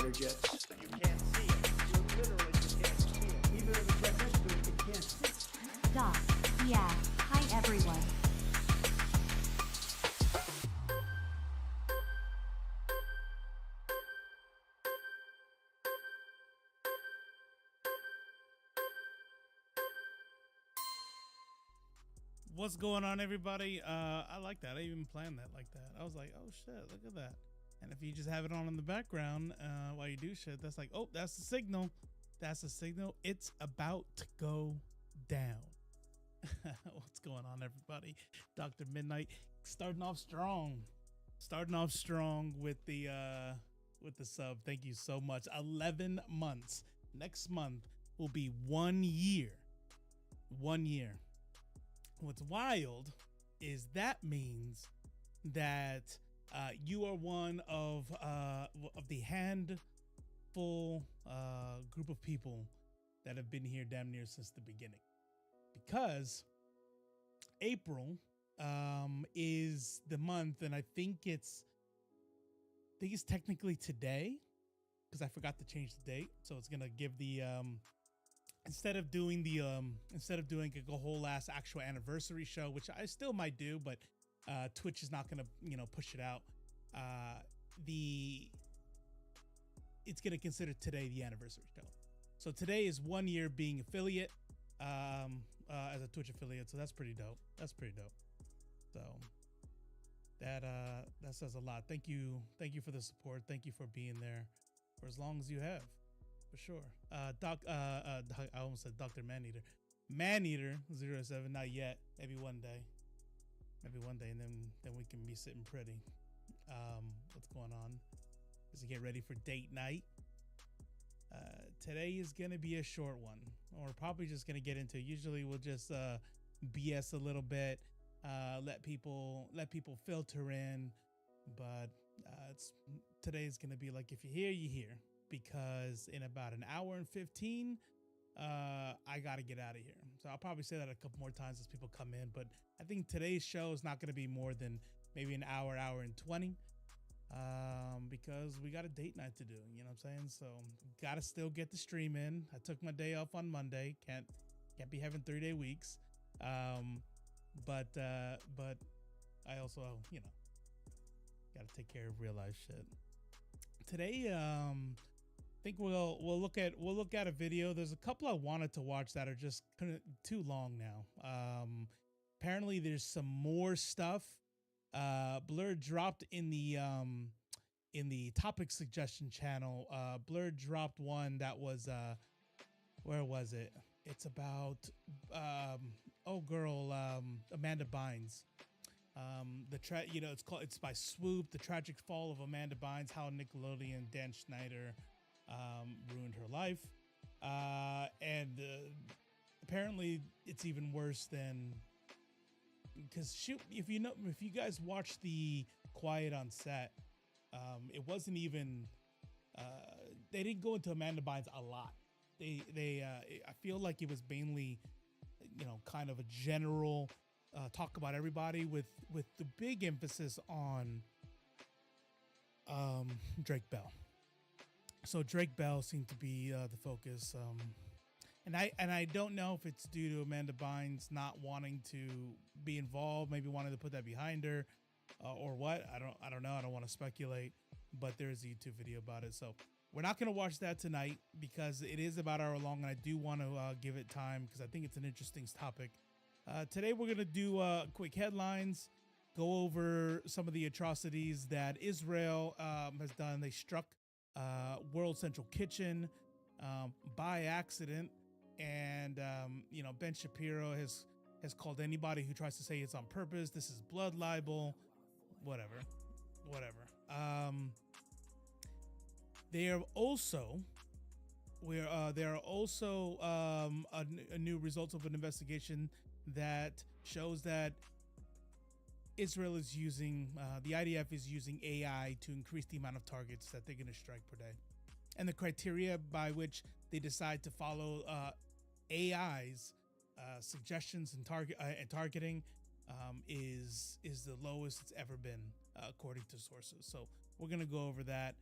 fighter jets. You can't see it. You literally can't see it. Even if it's right next to it, it can't see. Doc, yeah, hi everyone. What's going on, everybody? I like that. I even planned that like that. I was like, oh shit, look at that. And if you just have it on in the background while you do shit, that's like, oh, that's the signal. That's the signal. It's about to go down. What's going on, everybody? Dr. Midnight starting off strong with the sub. Thank you so much. 11 months. Next month will be 1 year. 1 year. What's wild is that means that you are one of the handful group of people that have been here damn near since the beginning, because April is the month, and I think it's technically today, because I forgot to change the date, so it's gonna give the instead of doing a whole last actual anniversary show, which I still might do, but Twitch is not gonna push it out. It's gonna consider today the anniversary show. So today is 1 year being affiliate as a Twitch affiliate. So that's pretty dope. So that says a lot. Thank you for the support. Thank you for being there for as long as you have. For sure. I almost said Dr. Maneater. Maneater 07, not yet. Maybe one day, and then we can be sitting pretty. What's going on? As we get ready for date night. Today is gonna be a short one. Or probably just gonna get into it. Usually we'll just BS a little bit, let people filter in. But today is gonna be like, if you're here, you're here. Because in about an hour and 15, I gotta get out of here. So I'll probably say that a couple more times as people come in, but I think today's show is not gonna be more than maybe an hour and 20, because we got a date night to do, you know what I'm saying? So gotta still get the stream in. I took my day off on Monday. Can't be having 3-day weeks. But I also, gotta take care of real life shit. Today, I think we'll look at a video. There's a couple I wanted to watch that are just kind of too long now. Apparently there's some more stuff. Blur dropped in the topic suggestion channel. Blur dropped one that was where was it? It's about Amanda Bynes. It's by Swoop, The Tragic Fall of Amanda Bynes, How Nickelodeon Dan Schneider ruined her life, and apparently it's even worse than, because if you guys watch the Quiet on Set, it wasn't even they didn't go into Amanda Bynes a lot. I feel like it was mainly kind of a general talk about everybody, with the big emphasis on Drake Bell. So Drake Bell seemed to be the focus, and I don't know if it's due to Amanda Bynes not wanting to be involved, maybe wanting to put that behind her, or what. I don't know. I don't want to speculate, but there's a YouTube video about it. So we're not going to watch that tonight because it is about an hour long, and I do want to give it time because I think it's an interesting topic. Today we're going to do quick headlines, go over some of the atrocities that Israel has done. They struck World Central Kitchen by accident, and Ben Shapiro has called anybody who tries to say it's on purpose, this is blood libel, whatever. There are also a new results of an investigation that shows that Israel is using, the IDF is using AI to increase the amount of targets that they're going to strike per day. And the criteria by which they decide to follow AI's suggestions and targeting is the lowest it's ever been, according to sources. So we're going to go over that.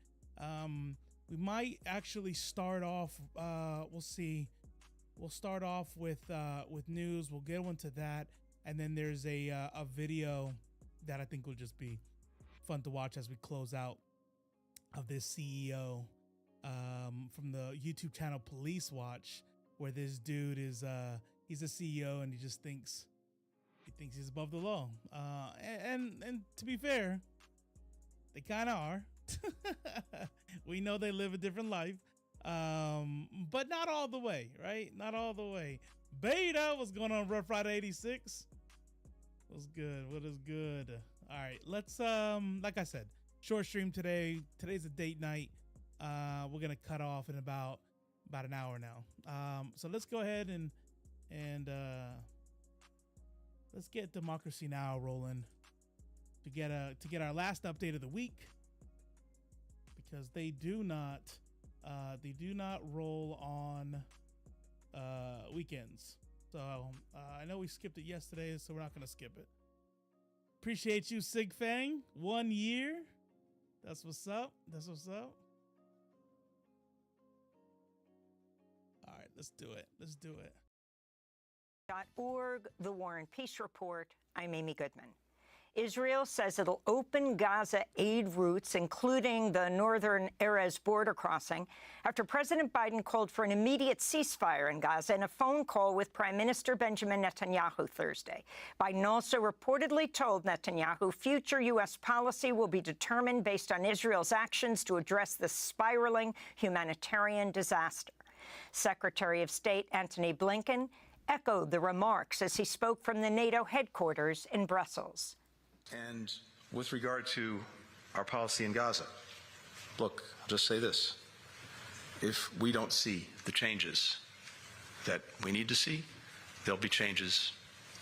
we might actually start off. We'll see. We'll start off with news. We'll get into that, and then there's a video that I think will just be fun to watch as we close out of this CEO from the YouTube channel Police Watch, where this dude is he's a CEO and he thinks he's above the law. And to be fair, they kind of are. We know they live a different life, but not all the way, right? Not all the way. Beta, what's going on, Rough Rider 86? What's good? What is good? All right, let's like I said, short stream today. Today's a date night. We're gonna cut off in about an hour now. So let's go ahead and let's get Democracy Now! Rolling to get our last update of the week, because they do not roll on weekends. So I know we skipped it yesterday, so we're not gonna skip it. Appreciate you, Sig Fang. 1 year. That's what's up. That's what's up. All right, let's do it. Let's do it. .org, The War and Peace Report. I'm Amy Goodman. Israel says it'll open Gaza aid routes, including the northern Erez border crossing, after President Biden called for an immediate ceasefire in Gaza in a phone call with Prime Minister Benjamin Netanyahu Thursday. Biden also reportedly told Netanyahu future U.S. policy will be determined based on Israel's actions to address the spiraling humanitarian disaster. Secretary of State Antony Blinken echoed the remarks as he spoke from the NATO headquarters in Brussels. And with regard to our policy in Gaza, look, I'll just say this. If we don't see the changes that we need to see, there'll be changes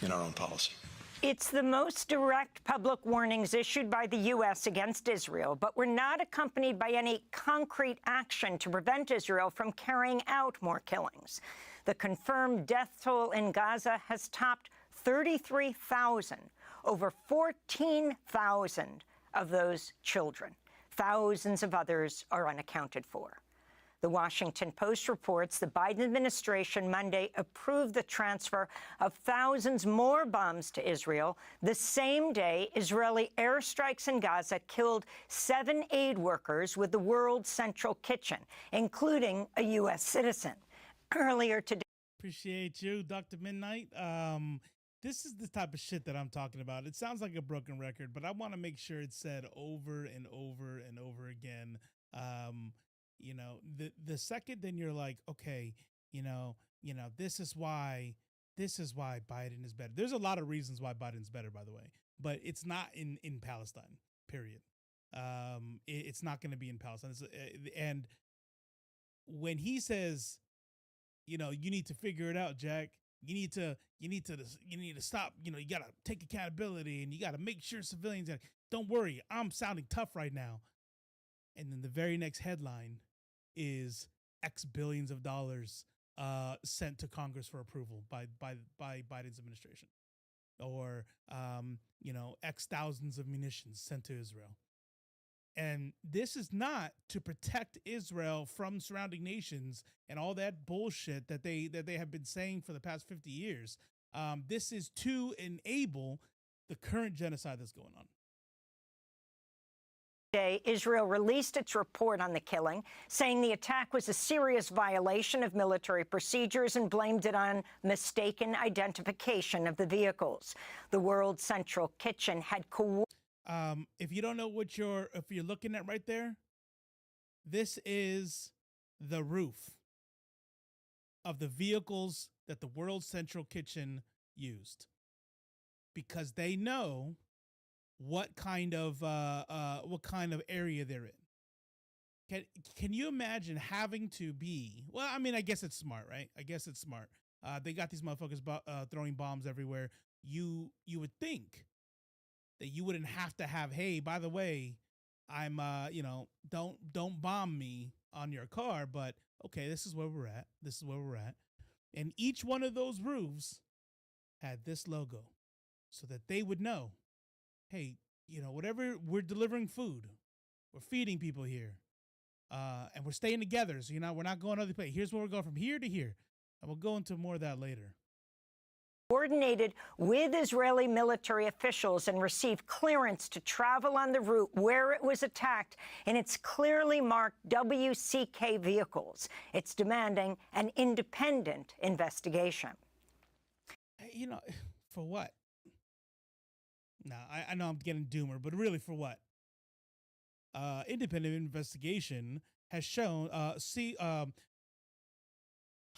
in our own policy. It's the most direct public warnings issued by the U.S. against Israel, but were not accompanied by any concrete action to prevent Israel from carrying out more killings. The confirmed death toll in Gaza has topped 33,000. Over 14,000 of those children. Thousands of others are unaccounted for. The Washington Post reports the Biden administration Monday approved the transfer of thousands more bombs to Israel. The same day, Israeli airstrikes in Gaza killed 7 aid workers with the World Central Kitchen, including a U.S. citizen. Earlier today. Appreciate you, Dr. Midnight. This is the type of shit that I'm talking about. It sounds like a broken record, but I want to make sure it's said over and over and over again. You know, the second then you're like, okay, you know, this is why Biden is better. There's a lot of reasons why Biden's better, by the way, but it's not in Palestine, period. It's not going to be in Palestine. And when he says, you know, you need to figure it out, Jack. You need to stop. You know, you gotta take accountability, and you gotta make sure civilians. Don't worry, I'm sounding tough right now. And then the very next headline is X billions of dollars sent to Congress for approval by Biden's administration, or you know, X thousands of munitions sent to Israel. And this is not to protect Israel from surrounding nations and all that bullshit that they have been saying for the past 50 years. This is to enable the current genocide that's going on. Today, Israel released its report on the killing, saying the attack was a serious violation of military procedures and blamed it on mistaken identification of the vehicles. The World Central Kitchen had if you don't know if you're looking at right there, this is the roof of the vehicles that the World Central Kitchen used, because they know what kind of area they're in. Can you imagine having to be? Well, I mean, I guess it's smart, right? I guess it's smart. They got these motherfuckers throwing bombs everywhere. You would think that you wouldn't have to have, hey, by the way, I'm you know, don't bomb me on your car, but okay, this is where we're at. This is where we're at. And each one of those roofs had this logo so that they would know, hey, you know, whatever, we're delivering food. We're feeding people here. and we're staying together. So we're not going other place. Here's where we're going from here to here, and we'll go into more of that later. Coordinated with Israeli military officials and received clearance to travel on the route where it was attacked in its clearly marked WCK vehicles. It's demanding an independent investigation. For what? No, I know I'm getting doomer, but really for what? Independent investigation has shown,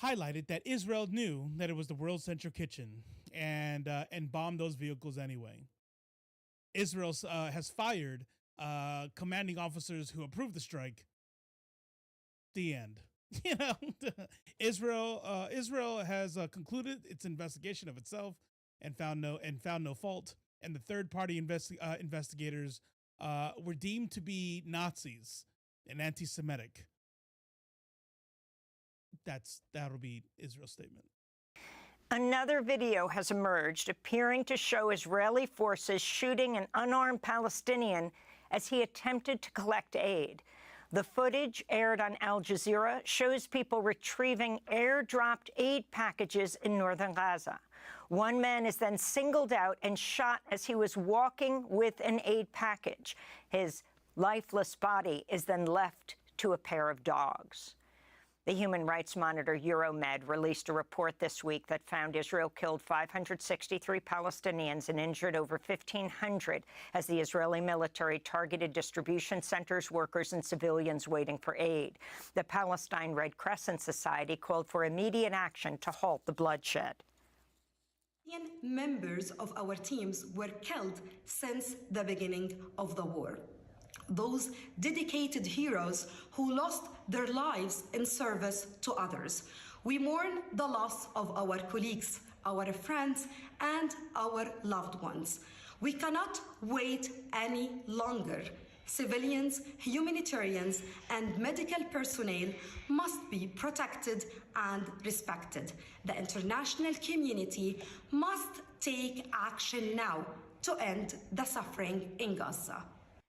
highlighted that Israel knew that it was the World Central Kitchen and bombed those vehicles anyway. Israel has fired commanding officers who approved the strike. The end. Israel has concluded its investigation of itself and found no fault. And the third-party investigators were deemed to be Nazis and anti-Semitic. That'll be Israel's statement. Another video has emerged appearing to show Israeli forces shooting an unarmed Palestinian as he attempted to collect aid. The footage, aired on Al Jazeera, shows people retrieving airdropped aid packages in northern Gaza. One man is then singled out and shot as he was walking with an aid package. His lifeless body is then left to a pair of dogs. The human rights monitor Euromed released a report this week that found Israel killed 563 Palestinians and injured over 1,500 as the Israeli military targeted distribution centers, workers, and civilians waiting for aid. The Palestine Red Crescent Society called for immediate action to halt the bloodshed. Members of our teams were killed since the beginning of the war. Those dedicated heroes who lost their lives in service to others. We mourn the loss of our colleagues, our friends, and our loved ones. We cannot wait any longer. Civilians, humanitarians, and medical personnel must be protected and respected. The international community must take action now to end the suffering in Gaza.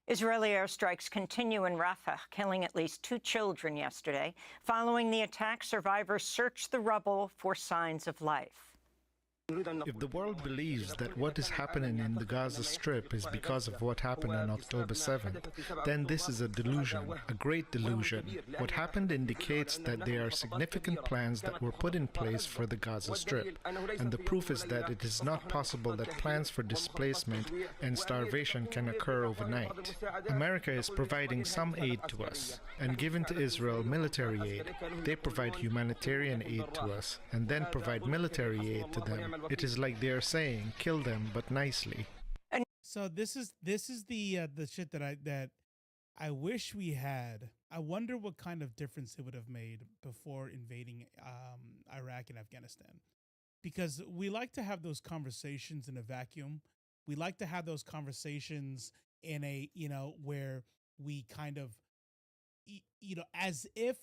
Israeli airstrikes continue in Rafah, killing at least 2 children yesterday. Following the attack, survivors searched the rubble for signs of life. If the world believes that what is happening in the Gaza Strip is because of what happened on October 7th, then this is a delusion, a great delusion. What happened indicates that there are significant plans that were put in place for the Gaza Strip, and the proof is that it is not possible that plans for displacement and starvation can occur overnight. America is providing some aid to us, and given to Israel military aid. They provide humanitarian aid to us, and then provide military aid to them. It is like they are saying, kill them, but nicely. So this is the shit that I wish we had. I wonder what kind of difference it would have made before invading Iraq and Afghanistan, because we like to have those conversations in a vacuum. We like to have those conversations in a where we kind of as if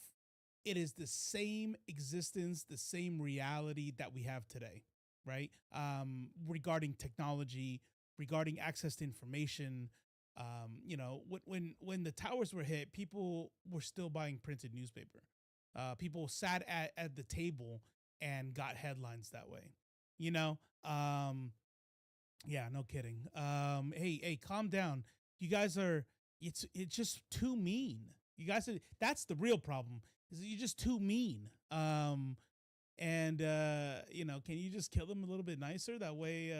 it is the same existence, the same reality that we have today. Right? Regarding technology, regarding access to information, when the towers were hit, people were still buying printed newspaper. People sat at the table and got headlines that way. Yeah, no kidding. Hey, calm down. You guys are. It's just too mean. You guys are. That's the real problem. Is that you're just too mean. And can you just kill them a little bit nicer? That way,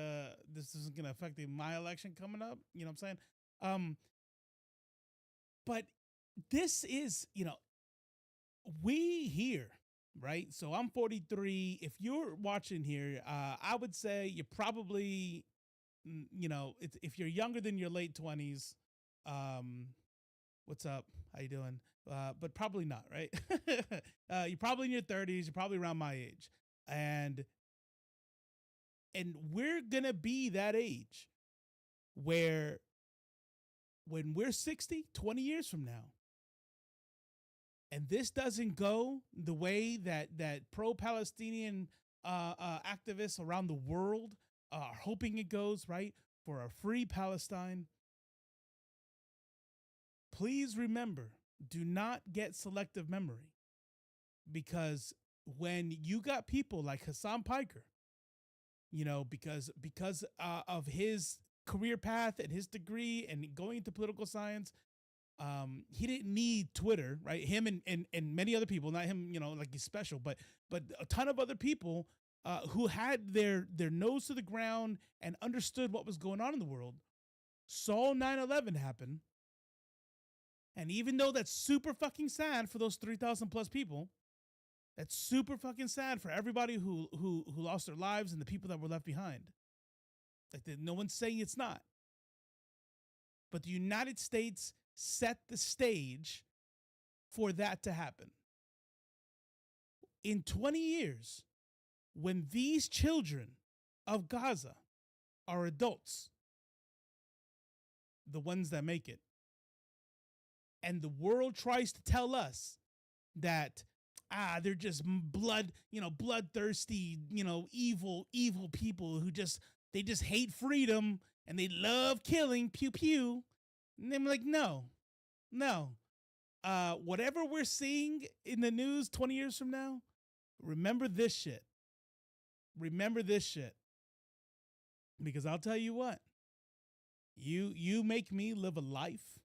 this isn't going to affect my election coming up. You know what I'm saying? But this is, we here, right? So I'm 43. If you're watching here, I would say you're probably, if you're younger than your late 20s, what's up? How you doing? But probably not, right? You're probably in your 30s. You're probably around my age. And we're going to be that age where when we're 60, 20 years from now, and this doesn't go the way that pro-Palestinian activists around the world are hoping it goes, right? For a free Palestine. Please remember do not get selective memory, because when you got people like Hassan Piker, you know, because of his career path and his degree and going into political science, he didn't need Twitter, right? Him and many other people, not him, you know, like he's special, but a ton of other people who had their nose to the ground and understood what was going on in the world, saw 9/11 happen. And even though that's super fucking sad for those 3,000 plus people, that's super fucking sad for everybody who lost their lives and the people that were left behind. Like, no one's saying it's not. But the United States set the stage for that to happen. In 20 years, when these children of Gaza are adults, the ones that make it, and the world tries to tell us that they're just bloodthirsty, evil people who just hate freedom and they love killing, pew pew. And I'm like, no. Whatever we're seeing in the news 20 years from now, remember this shit. Because I'll tell you what, you make me live a life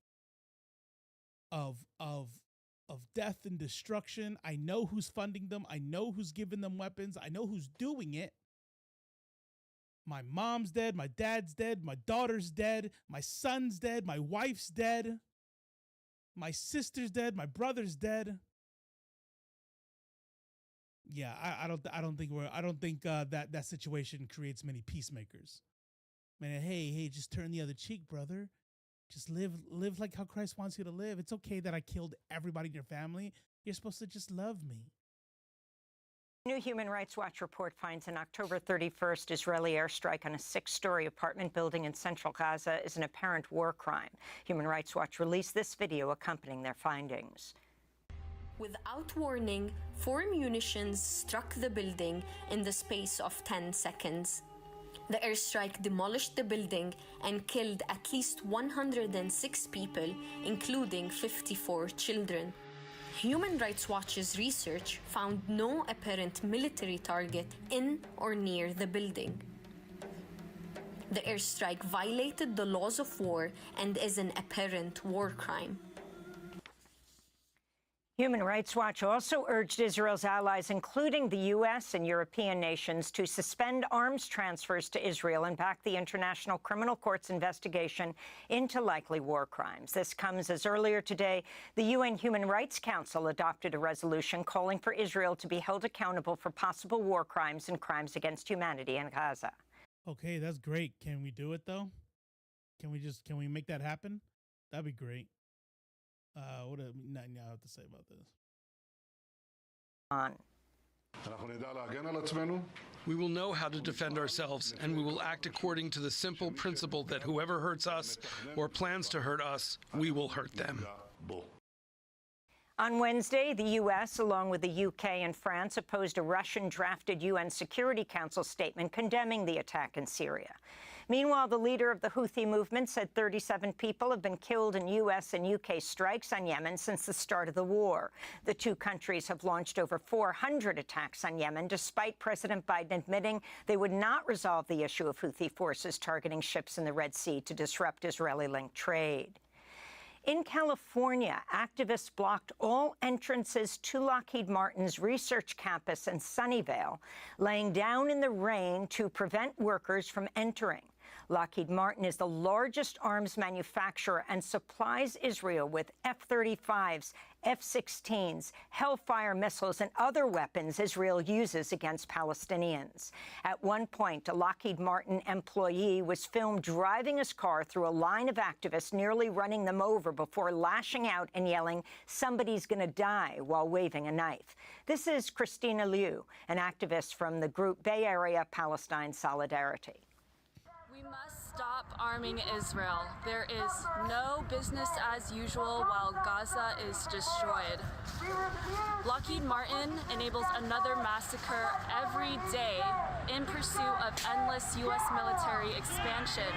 of death and destruction. I know who's funding them. I know who's giving them weapons. I know who's doing it. My mom's dead. My dad's dead. My daughter's dead. My son's dead. My wife's dead. My sister's dead. My brother's dead. Yeah, I don't think that situation creates many peacemakers. Man, hey, just turn the other cheek, brother. Just live like how Christ wants you to live. It's okay that I killed everybody in your family. You're supposed to just love me. New Human Rights Watch report finds an October 31st Israeli airstrike on a 6-story apartment building in central Gaza is an apparent war crime. Human Rights Watch released this video accompanying their findings. Without warning, 4 munitions struck the building in the space of 10 seconds. The airstrike demolished the building and killed at least 106 people, including 54 children. Human Rights Watch's research found no apparent military target in or near the building. The airstrike violated the laws of war and is an apparent war crime. Human Rights Watch also urged Israel's allies, including the U.S. and European nations, to suspend arms transfers to Israel and back the International Criminal Court's investigation into likely war crimes. This comes as earlier today, the UN Human Rights Council adopted a resolution calling for Israel to be held accountable for possible war crimes and crimes against humanity in Gaza. Okay, that's great. Can we do it, though? Can we make that happen? That'd be great. What do I have to say about this? We will know how to defend ourselves, and we will act according to the simple principle that whoever hurts us or plans to hurt us, we will hurt them. On Wednesday, the U.S., along with the U.K. and France, opposed a Russian-drafted UN Security Council statement condemning the attack in Syria. Meanwhile, the leader of the Houthi movement said 37 people have been killed in U.S. and U.K. strikes on Yemen since the start of the war. The two countries have launched over 400 attacks on Yemen, despite President Biden admitting they would not resolve the issue of Houthi forces targeting ships in the Red Sea to disrupt Israeli-linked trade. In California, activists blocked all entrances to Lockheed Martin's research campus in Sunnyvale, laying down in the rain to prevent workers from entering. Lockheed Martin is the largest arms manufacturer and supplies Israel with F-35s, F-16s, Hellfire missiles, and other weapons Israel uses against Palestinians. At one point, a Lockheed Martin employee was filmed driving his car through a line of activists, nearly running them over before lashing out and yelling, "Somebody's going to die," while waving a knife. This is Christina Liu, an activist from the group Bay Area Palestine Solidarity. We must stop arming Israel. There is no business as usual while Gaza is destroyed. Lockheed Martin enables another massacre every day in pursuit of endless U.S. military expansion.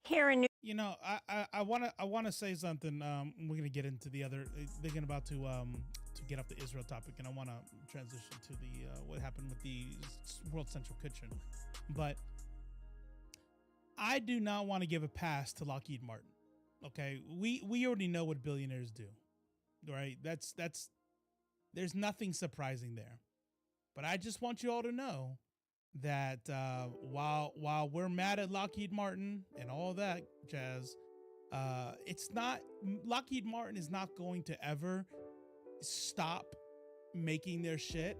Here in New I wanna say something. We're gonna get into the other. They're about to get off the Israel topic, and I want to transition to the what happened with the World Central Kitchen. But I do not want to give a pass to Lockheed Martin. Okay, we already know what billionaires do, right? That's there's nothing surprising there. But I just want you all to know that while we're mad at Lockheed Martin and all that jazz, it's not Lockheed Martin is not going to ever stop making their shit,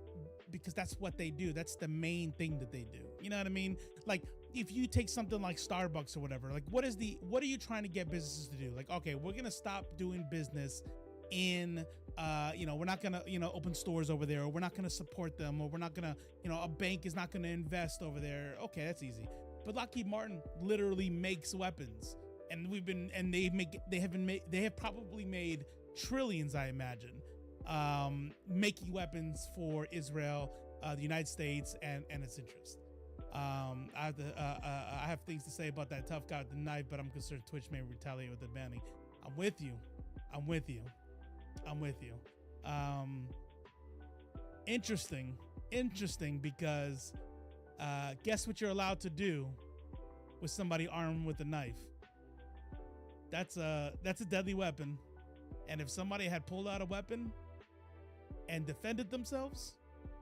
because that's what they do. That's the main thing that they do. You know what I mean? Like, if you take something like Starbucks or whatever, like what are you trying to get businesses to do? Like, okay, we're gonna stop doing business in we're not gonna open stores over there, or we're not gonna support them, or we're not gonna a bank is not gonna invest over there. Okay, that's easy. But Lockheed Martin literally makes weapons, and they have probably made trillions, I imagine, making weapons for Israel, the United States, and its interest. I have things to say about that tough guy with the knife, but I'm concerned Twitch may retaliate with the banning. I'm with you. Interesting, because guess what you're allowed to do with somebody armed with a knife? That's a deadly weapon, and if somebody had pulled out a weapon and defended themselves,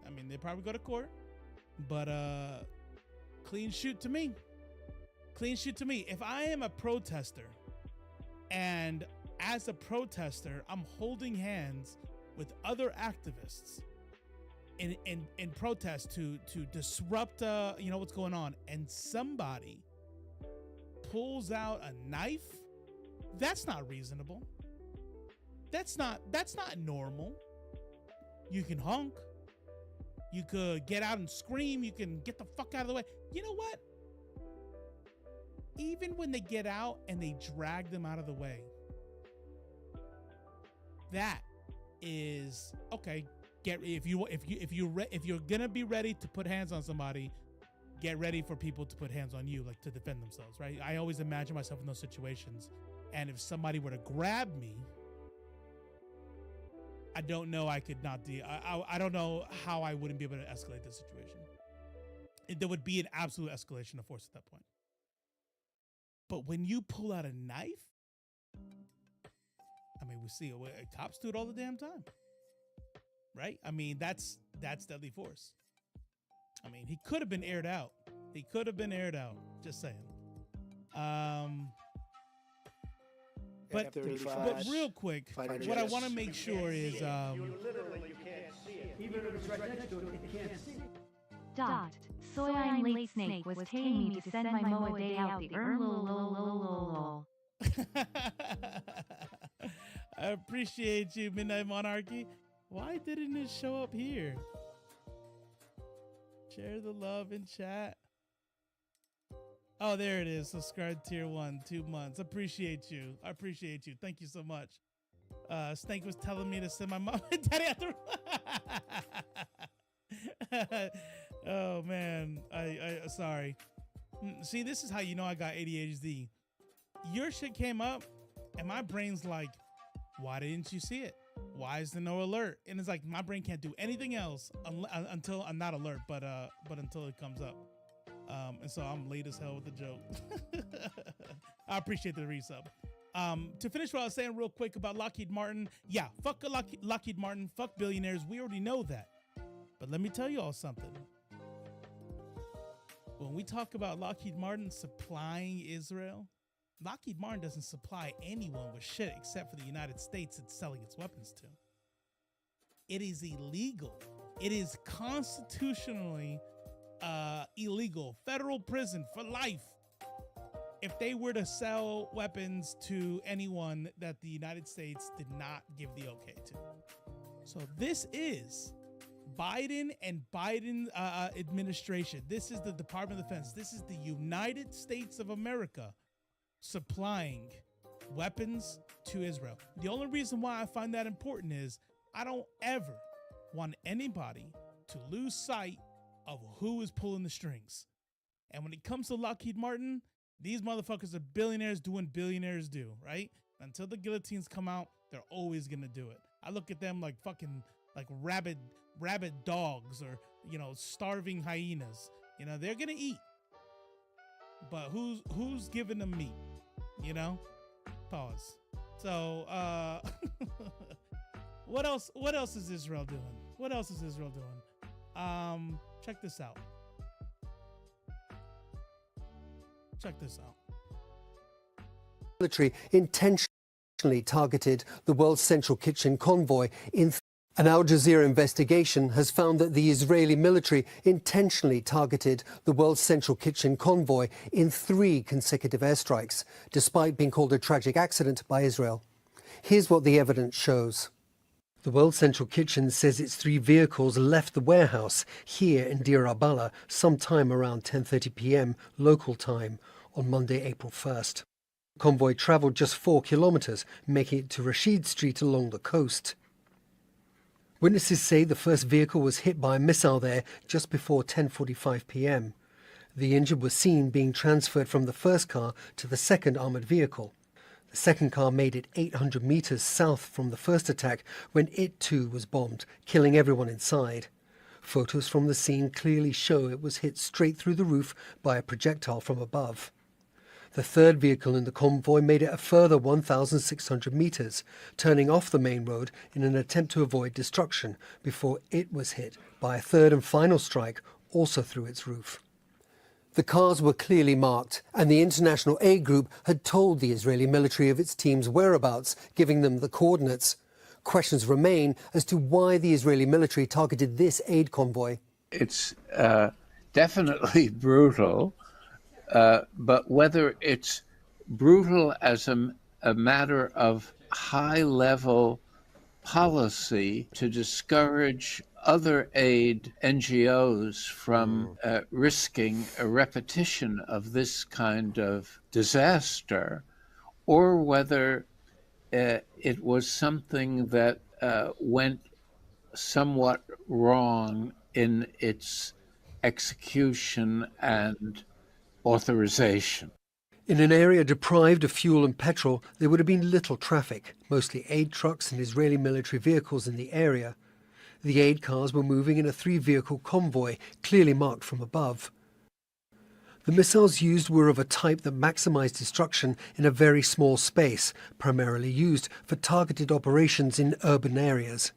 I mean, they probably go to court, but clean shoot to me. If I am a protester, and as a protester, I'm holding hands with other activists in protest to disrupt what's going on, and somebody pulls out a knife, that's not reasonable. That's not normal. You can honk. You could get out and scream. You can get the fuck out of the way. You know what? Even when they get out and they drag them out of the way, that is okay. If you're gonna be ready to put hands on somebody, get ready for people to put hands on you, like to defend themselves, right? I always imagine myself in those situations, and if somebody were to grab me, I don't know. I could not do. I don't know how I wouldn't be able to escalate the situation. There would be an absolute escalation of force at that point. But when you pull out a knife, I mean, we see cops do it all the damn time, right? I mean, that's deadly force. I mean, he could have been aired out. Just saying. But real quick, what I want to make sure is You can't see it. Even if it's right next to it, it can't see. Soy I'm late snake was telling me to send my moa day out the lol. I appreciate you, Midnight Monarchy. Why didn't it show up here? Share the love in chat. Oh, there it is. Subscribe tier 1, 2 months. Appreciate you. Thank you so much. Stank was telling me to send my mom and daddy out the Oh man, I sorry. See, this is how you know I got ADHD. Your shit came up, and my brain's like, why didn't you see it? Why is there no alert? And it's like my brain can't do anything else until I'm not alert, but until it comes up. And so I'm late as hell with the joke. I appreciate the resub. To finish what I was saying real quick about Lockheed Martin, yeah, fuck Lockheed Martin, fuck billionaires. We already know that. But let me tell you all something. When we talk about Lockheed Martin supplying Israel, Lockheed Martin doesn't supply anyone with shit except for the United States it's selling its weapons to. It is illegal. It is constitutionally illegal. Federal prison for life if they were to sell weapons to anyone that the United States did not give the okay to. So this is Biden and Biden administration. This is the Department of Defense. This is the United States of America supplying weapons to Israel. The only reason why I find that important is I don't ever want anybody to lose sight of who is pulling the strings. And when it comes to Lockheed Martin, These motherfuckers are billionaires doing billionaires do, right? Until the guillotines come out, they're always gonna do it. I look at them like fucking like rabid dogs, or starving hyenas. They're gonna eat, but who's giving them meat? Pause. So what else is Israel doing? Check this out. Military intentionally targeted the World Central Kitchen convoy in. An Al Jazeera investigation has found that the Israeli military intentionally targeted the World Central Kitchen convoy in 3 consecutive airstrikes, despite being called a tragic accident by Israel. Here's what the evidence shows. The World Central Kitchen says its 3 vehicles left the warehouse here in Deir al-Balah sometime around 10:30 p.m. local time on Monday, April 1st. The convoy travelled just 4 kilometres, making it to Rashid Street along the coast. Witnesses say the first vehicle was hit by a missile there just before 10:45 p.m. The injured were seen being transferred from the first car to the second armoured vehicle. The second car made it 800 metres south from the first attack when it too was bombed, killing everyone inside. Photos from the scene clearly show it was hit straight through the roof by a projectile from above. The third vehicle in the convoy made it a further 1,600 metres, turning off the main road in an attempt to avoid destruction before it was hit by a third and final strike, also through its roof. The cars were clearly marked, and the international aid group had told the Israeli military of its team's whereabouts, giving them the coordinates. Questions remain as to why the Israeli military targeted this aid convoy. It's definitely brutal. But whether it's brutal as a matter of high-level policy to discourage other aid NGOs from risking a repetition of this kind of disaster, or whether it was something that went somewhat wrong in its execution and authorization. In an area deprived of fuel and petrol, there would have been little traffic, mostly aid trucks and Israeli military vehicles in the area. The aid cars were moving in a 3-vehicle convoy, clearly marked from above. The missiles used were of a type that maximized destruction in a very small space, primarily used for targeted operations in urban areas.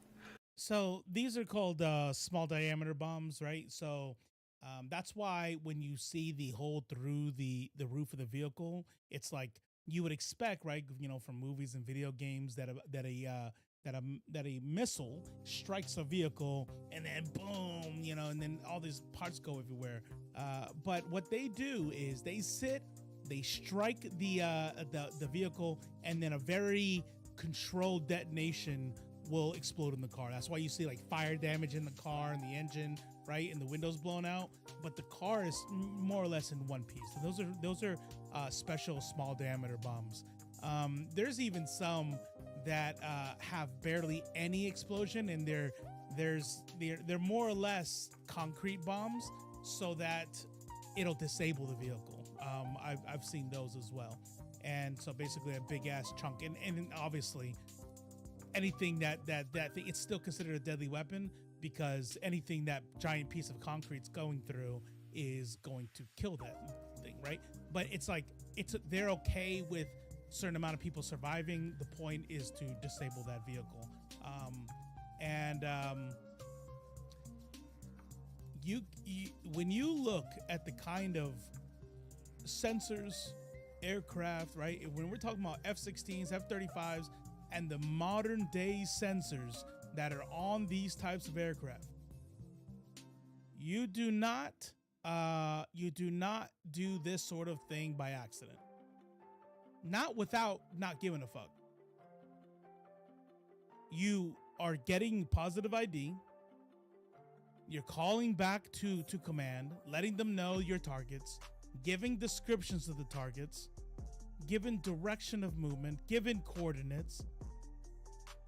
So these are called small diameter bombs, right? So that's why when you see the hole through the roof of the vehicle, it's like you would expect, right? From movies and video games that a missile strikes a vehicle and then boom, and then all these parts go everywhere. But what they do is they strike the vehicle, and then a very controlled detonation will explode in the car. That's why you see like fire damage in the car and the engine, right, and the windows blown out. But the car is more or less in one piece. So those are special small diameter bombs. There's even some that have barely any explosion, and they're more or less concrete bombs, so that it'll disable the vehicle. I've seen those as well, and so basically a big ass chunk, and obviously anything that thing, it's still considered a deadly weapon, because anything that giant piece of concrete's going through is going to kill that thing, right? But it's like they're okay with a certain amount of people surviving. The point is to disable that vehicle. When you look at the kind of sensors, aircraft, right? When we're talking about F-16s, F-35s, and the modern day sensors that are on these types of aircraft, you do not do this sort of thing by accident. Not without not giving a fuck. You are getting positive ID. You're calling back to command, letting them know your targets, giving descriptions of the targets, giving direction of movement, giving coordinates.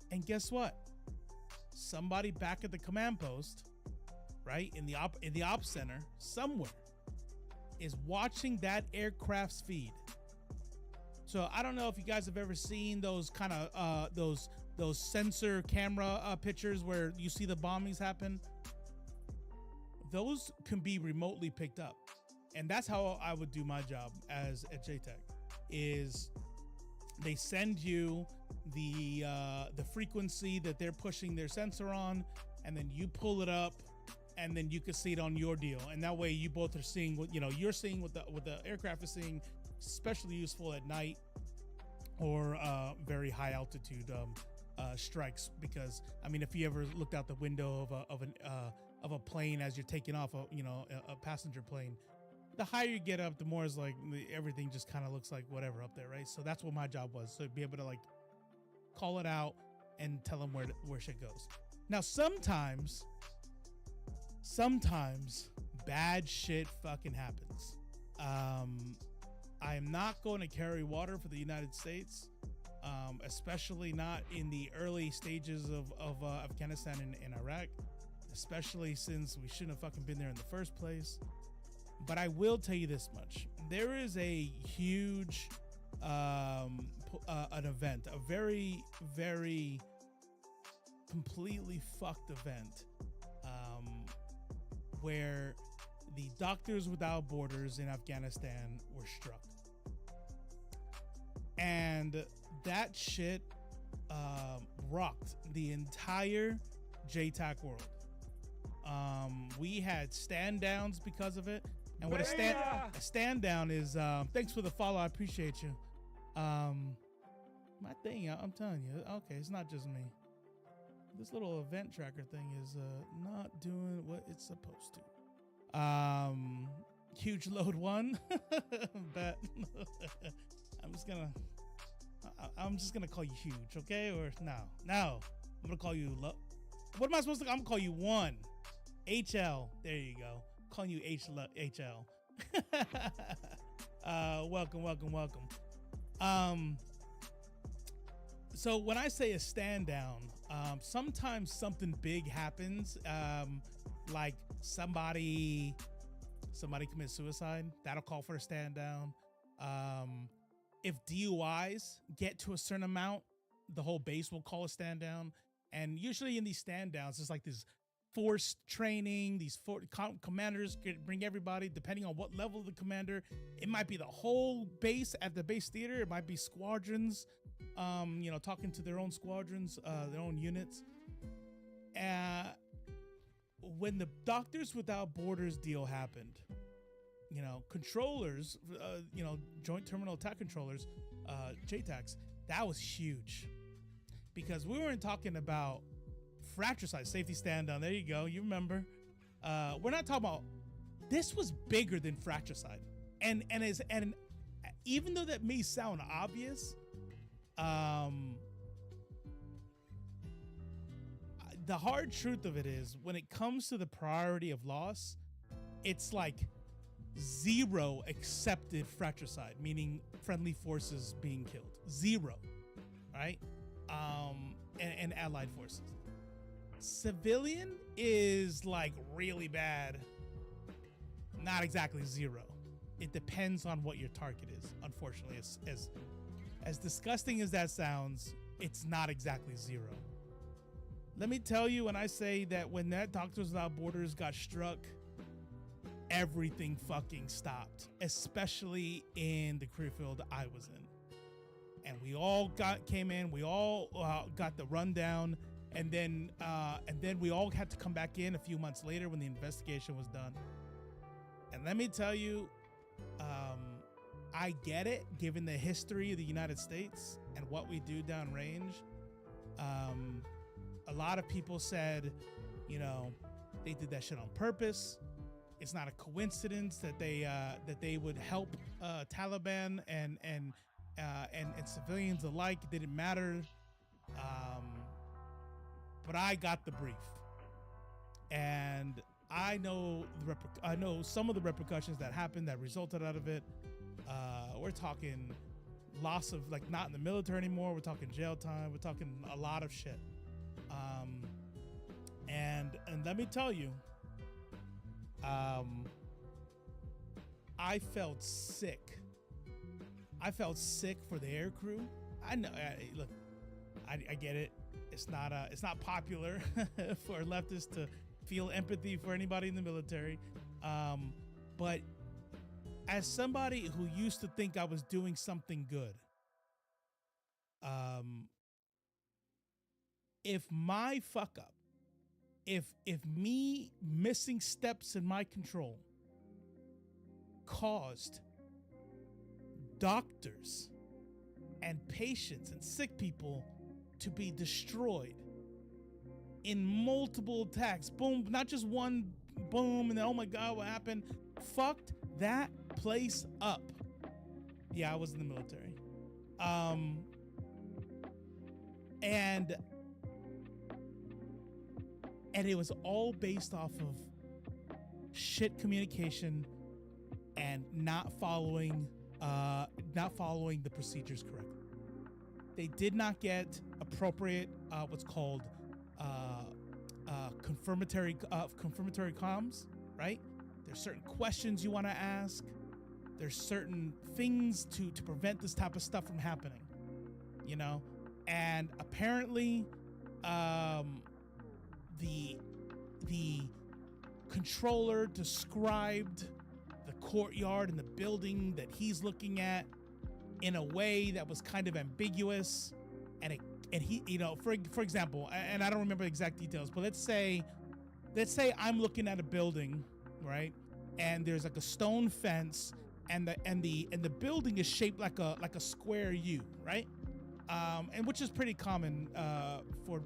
And guess what? Somebody back at the command post, right, in the ops center somewhere, is watching that aircraft's feed. So I don't know if you guys have ever seen those kind of those sensor camera pictures where you see the bombings happen. Those can be remotely picked up, and that's how I would do my job as a JTAC. Is they send you the frequency that they're pushing their sensor on, and then you pull it up, and then you can see it on your deal, and that way you both are seeing what you're seeing what the aircraft is seeing. Especially useful at night or very high altitude strikes, because I mean, if you ever looked out the window of a plane as you're taking off a passenger plane, the higher you get up, the more is like everything just kind of looks like whatever up there, right? So that's what my job was, so be able to like call it out and tell them where shit goes. Now sometimes bad shit fucking happens. I am not going to carry water for the United States, especially not in the early stages of Afghanistan and Iraq, especially since we shouldn't have fucking been there in the first place. But I will tell you this much. There is a huge an event, a very, very completely fucked event, where the Doctors Without Borders in Afghanistan were struck. And that shit rocked the entire JTAC world. We had stand downs because of it. And what a stand down is, thanks for the follow, I appreciate you. My thing, I'm telling you, okay, it's not just me. This little event tracker thing is not doing what it's supposed to. Huge load one. Bet. I'm just gonna call you huge, okay? Or no, I'm gonna call you what am I supposed to? I'm gonna call you one. HL. There you go. I'm calling you HL. Welcome. So when I say a stand down, sometimes something big happens, like somebody commits suicide. That'll call for a stand down. If DUIs get to a certain amount, the whole base will call a stand down. And usually in these stand downs, it's like this forced training. These commanders bring everybody, depending on what level of the commander. It might be the whole base at the base theater. It might be squadrons, talking to their own squadrons, their own units. When the Doctors Without Borders deal happened, controllers, Joint Terminal Attack Controllers, JTACs, that was huge. Because we weren't talking about fratricide, safety stand down. There you go. You remember. We're not talking about, this was bigger than fratricide. And even though that may sound obvious, the hard truth of it is, when it comes to the priority of loss, it's like 0 accepted fratricide, meaning friendly forces being killed. 0, right? And allied forces. Civilian is like really bad. Not exactly 0. It depends on what your target is. Unfortunately, as disgusting as that sounds, it's not exactly 0. Let me tell you, when I say that when that Doctors Without Borders got struck, everything fucking stopped, especially in the career field I was in. And we all came in, we all got the rundown, and then we all had to come back in a few months later when the investigation was done. And let me tell you, I get it, given the history of the United States and what we do downrange. A lot of people said, they did that shit on purpose. It's not a coincidence that they would help Taliban and civilians alike. It didn't matter. But I got the brief, and I know some of the repercussions that happened that resulted out of it. We're talking loss of, like, not in the military anymore. We're talking jail time. We're talking a lot of shit. And let me tell you, I felt sick. I felt sick for the air crew. I know. Look, I get it. It's not popular for leftists to feel empathy for anybody in the military. But as somebody who used to think I was doing something good, if my fuck up, if me missing steps in my control caused doctors and patients and sick people to be destroyed in multiple attacks, boom, not just one boom, and then, oh my God, what happened? Fucked that place up. Yeah, I was in the military. And it was all based off of shit communication and not following the procedures correctly. They did not get appropriate what's called confirmatory comms, right? There's certain questions you want to ask. There's certain things to prevent this type of stuff from happening, you know? And apparently, the controller described the courtyard and the building that he's looking at in a way that was kind of ambiguous, and he, you know, for example, and I don't remember the exact details, but let's say I'm looking at a building, right, and there's like a stone fence, and the building is shaped like a square U, right, and which is pretty common for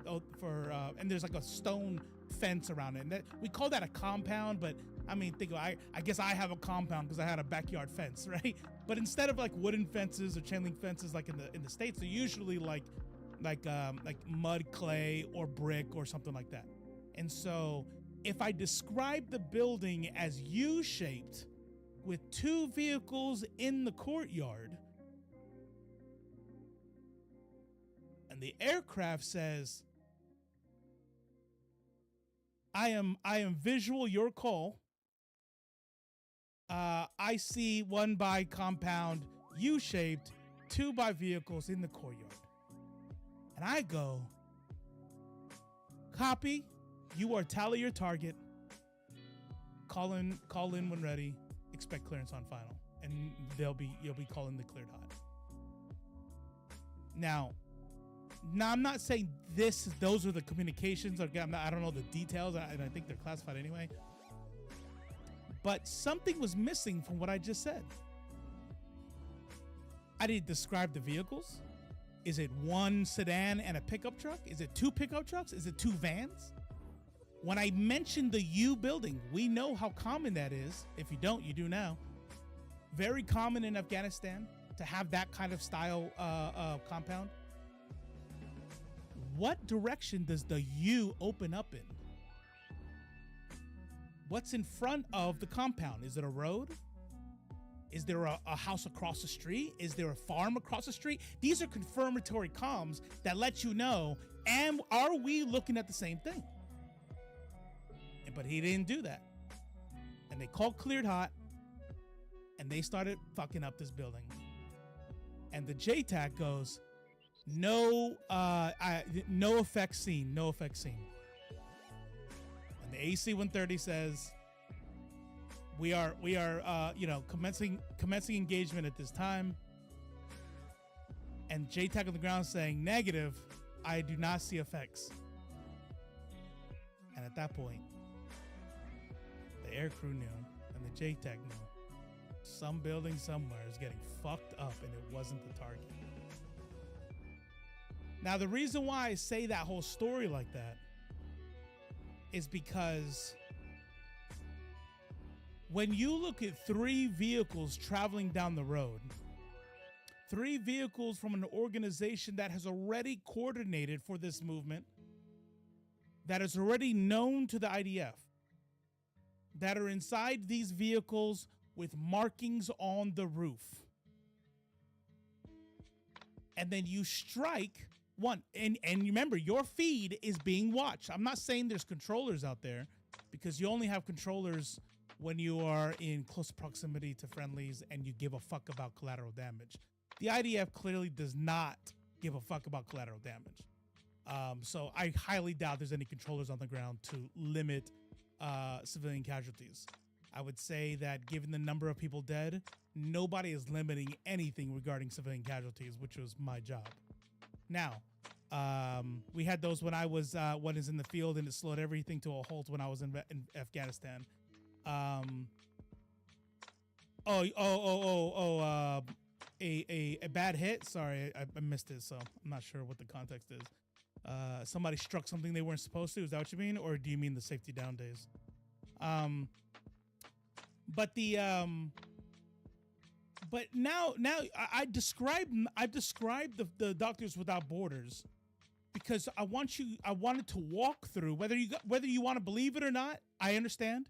and there's like a stone fence around it, and that, we call that a compound, but I mean, I guess I have a compound because I had a backyard fence, right? But instead of like wooden fences or chain link fences like in the States, they're usually like mud, clay, or brick or something like that. And so if I describe the building as U-shaped with two vehicles in the courtyard, and the aircraft says, I am visual your call. I see 1 by compound U-shaped, 2 by vehicles in the courtyard. And I go, copy, you are tally your target. Call in when ready. Expect clearance on final. And you'll be calling the cleared hot. Now I'm not saying those are the communications. I don't know the details, and I think they're classified anyway. But something was missing from what I just said. I didn't describe the vehicles. Is it 1 sedan and a pickup truck? Is it 2 pickup trucks? Is it 2 vans? When I mentioned the U building, we know how common that is. If you don't, you do now. Very common in Afghanistan to have that kind of style compound. What direction does the U open up in? What's in front of the compound? Is it a road? Is there a house across the street? Is there a farm across the street? These are confirmatory comms that let you know, and are we looking at the same thing? But he didn't do that. And they called cleared hot, and they started fucking up this building. And the JTAC goes, no effect seen, no effect seen. And the AC-130 says, we are commencing engagement at this time. And JTAC on the ground saying, negative, I do not see effects. And at that point, the air crew knew, and the JTAC knew, some building somewhere is getting fucked up, and it wasn't the target. Now, the reason why I say that whole story like that is because when you look at 3 vehicles traveling down the road, 3 vehicles from an organization that has already coordinated for this movement, that is already known to the IDF, that are inside these vehicles with markings on the roof. And then you strike one, and remember, your feed is being watched. I'm not saying there's controllers out there, because you only have controllers when you are in close proximity to friendlies and you give a fuck about collateral damage. The IDF clearly does not give a fuck about collateral damage. So I highly doubt there's any controllers on the ground to limit civilian casualties. I would say that given the number of people dead, nobody is limiting anything regarding civilian casualties, which was my job. Now, we had those when I was in the field, and it slowed everything to a halt when I was in Afghanistan. A bad hit. Sorry, I missed it, so I'm not sure what the context is. Somebody struck something they weren't supposed to. Is that what you mean, or do you mean the safety down days? But now I've described the Doctors Without Borders because I wanted to walk through whether you want to believe it or not. I understand,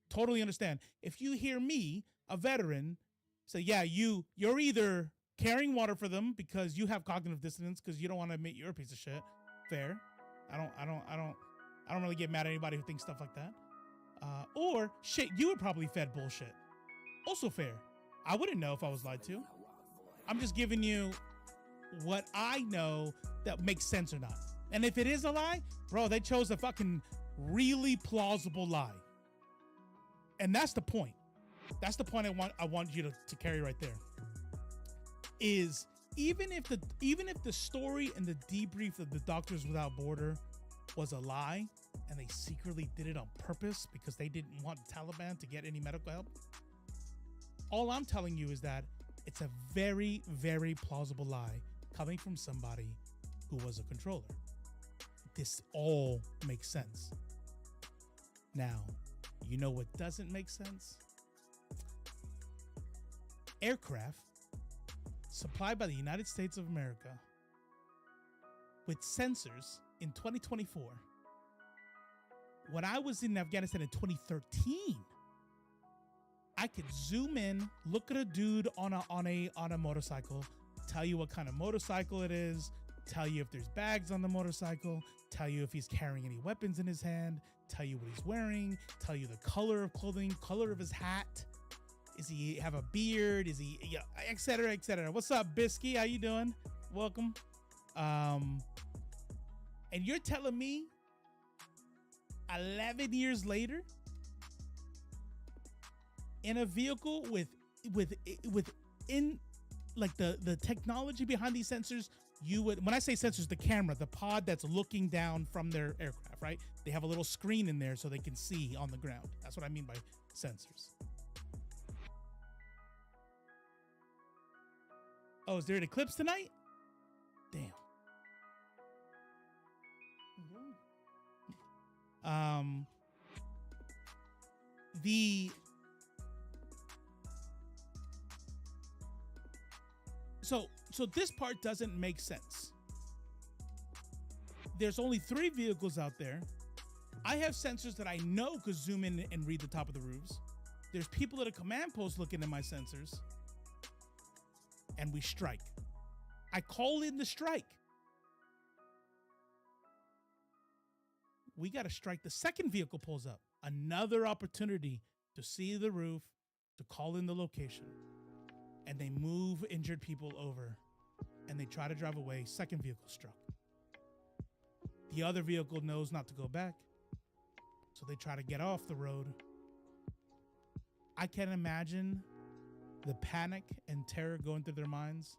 totally understand. If you hear me, a veteran, say, yeah, you're either carrying water for them because you have cognitive dissonance because you don't want to admit you're a piece of shit. Fair. I don't really get mad at anybody who thinks stuff like that. Or shit, you were probably fed bullshit. Also fair. I wouldn't know if I was lied to. I'm just giving you what I know that makes sense or not. And if it is a lie, bro, they chose a fucking really plausible lie. And that's the point. That's the point I want you to carry right there. Is even if the story and the debrief of the Doctors Without Border was a lie and they secretly did it on purpose because they didn't want the Taliban to get any medical help, all I'm telling you is that it's a very, very plausible lie coming from somebody who was a controller. This all makes sense. Now, you know what doesn't make sense? Aircraft supplied by the United States of America with sensors in 2024. When I was in Afghanistan in 2013, I could zoom in, look at a dude on a motorcycle, tell you what kind of motorcycle it is, tell you if there's bags on the motorcycle, tell you if he's carrying any weapons in his hand, tell you what he's wearing, tell you the color of clothing, color of his hat. Does he have a beard? Is he, et cetera, et cetera. What's up, Bisky? How you doing? Welcome. And you're telling me 11 years later, in a vehicle with the technology behind these sensors, you would, when I say sensors, the camera, the pod that's looking down from their aircraft, right? They have a little screen in there so they can see on the ground. That's what I mean by sensors. Oh, is there an eclipse tonight? Damn. So this part doesn't make sense. There's only 3 vehicles out there. I have sensors that I know could zoom in and read the top of the roofs. There's people at a command post looking at my sensors. And we strike. I call in the strike. We got to strike. The second vehicle pulls up. Another opportunity to see the roof, to call in the location. And they move injured people over. And they try to drive away. Second vehicle struck. The other vehicle knows not to go back. So they try to get off the road. I can't imagine the panic and terror going through their minds.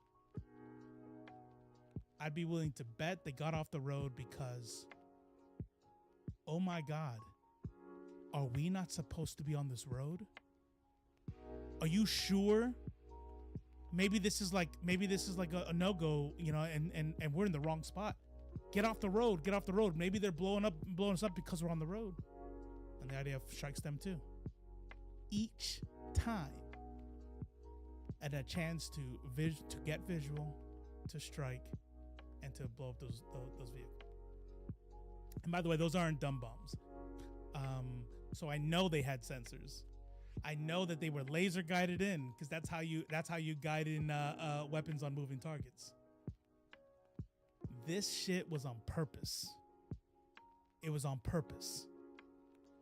I'd be willing to bet they got off the road because, oh my God, are we not supposed to be on this road? Are you sure? Maybe this is like a no-go, and we're in the wrong spot. Get off the road, get off the road. Maybe they're blowing us up because we're on the road. And the IDF strikes them too. Each time. And a chance to get visual, to strike, and to blow up those vehicles. And by the way, those aren't dumb bombs. So I know they had sensors. I know that they were laser guided in, because that's how you guide in weapons on moving targets. This shit was on purpose. It was on purpose.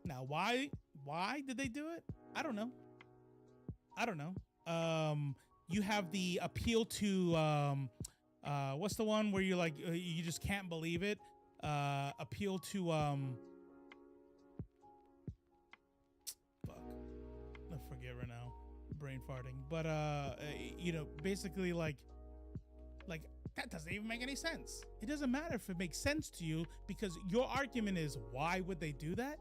Now, why Why did they do it? I don't know. You have the appeal to what's the one where you're like you just can't believe it? Appeal to fuck. I forget right now. Brain farting. But basically like that doesn't even make any sense. It doesn't matter if it makes sense to you because your argument is why would they do that?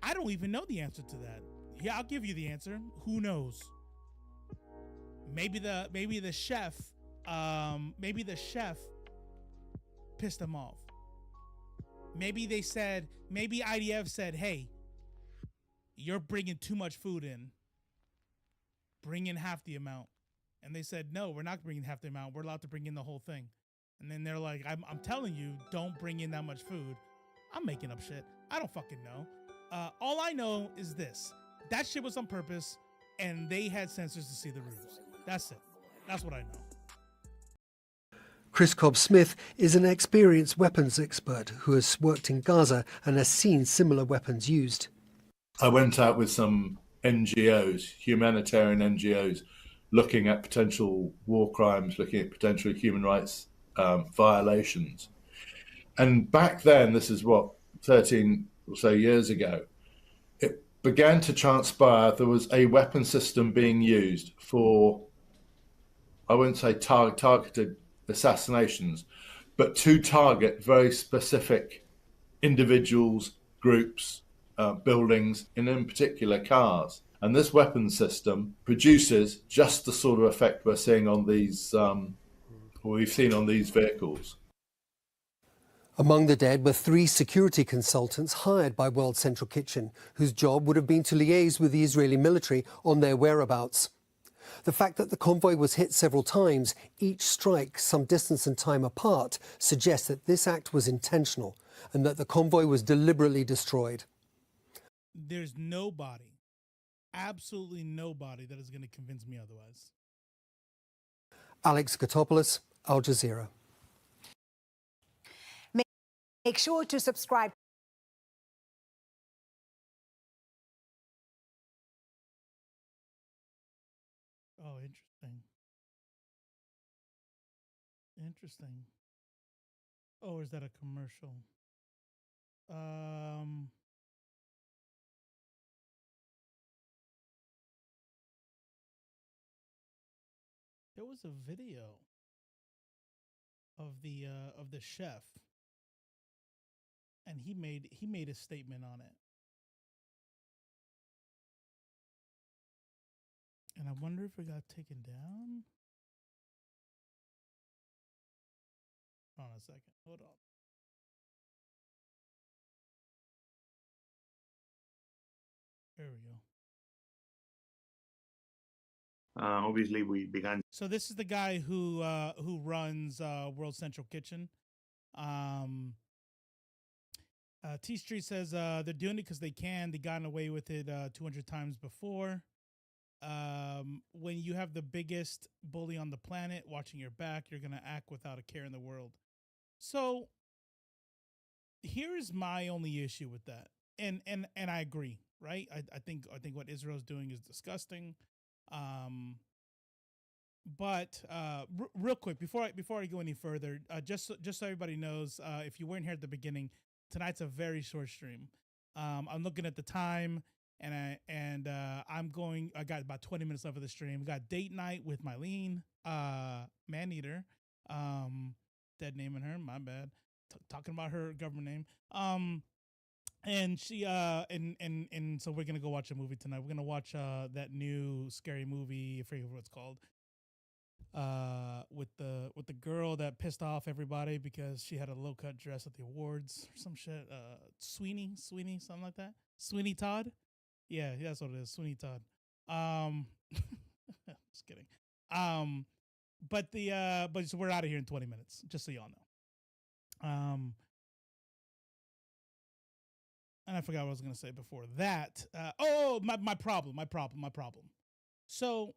I don't even know the answer to that. Yeah, I'll give you the answer. Who knows? Maybe the chef pissed them off. Maybe IDF said, "Hey, you're bringing too much food in. Bring in half the amount." And they said, "No, we're not bringing half the amount. We're allowed to bring in the whole thing." And then they're like, I'm telling you, don't bring in that much food. I'm making up shit. I don't fucking know. All I know is this. That shit was on purpose, and they had sensors to see the ruse. That's it. That's what I know. Chris Cobb-Smith is an experienced weapons expert who has worked in Gaza and has seen similar weapons used. I went out with some NGOs, humanitarian NGOs, looking at potential war crimes, looking at potential human rights violations. And back then, this is 13 or so years ago, it began to transpire there was a weapon system being used for, I wouldn't say targeted assassinations, but to target very specific individuals, groups, buildings, and in particular cars. And this weapon system produces just the sort of effect we're seeing on these, we've seen on these vehicles. Among the dead were 3 security consultants hired by World Central Kitchen, whose job would have been to liaise with the Israeli military on their whereabouts. The fact that the convoy was hit several times, each strike some distance and time apart, suggests that this act was intentional and that the convoy was deliberately destroyed. There's nobody, absolutely nobody, that is going to convince me otherwise. Alex Kotopoulos, Al Jazeera. Make sure to subscribe. Oh, interesting. Interesting. Oh, is that a commercial? There was a video of the chef, and he made a statement on it. And I wonder if it got taken down. Hold on a second. Hold on. There we go. Obviously, we began. So this is the guy who runs World Central Kitchen. T Street says they're doing it because they can. They gotten away with it 200 times before. When you have the biggest bully on the planet watching your back, you're gonna act without a care in the world. So here's my only issue with that, and I agree, right? I think what Israel's doing is disgusting. But real quick, before I go any further, just so everybody knows, if you weren't here at the beginning, tonight's a very short stream. I'm looking at the time, and I got about 20 minutes left of the stream. We got date night with Mylene, Maneater, dead naming her, my bad. Talking about her government name. And she and so we're gonna go watch a movie tonight. We're gonna watch that new scary movie. I forget what it's called. With the girl that pissed off everybody because she had a low cut dress at the awards or some shit. Sweeney, something like that. Sweeney Todd. Yeah, that's what it is. Sweeney Todd. Just kidding. But so we're out of here in 20 minutes, just so y'all know. And I forgot what I was going to say before that. My problem. So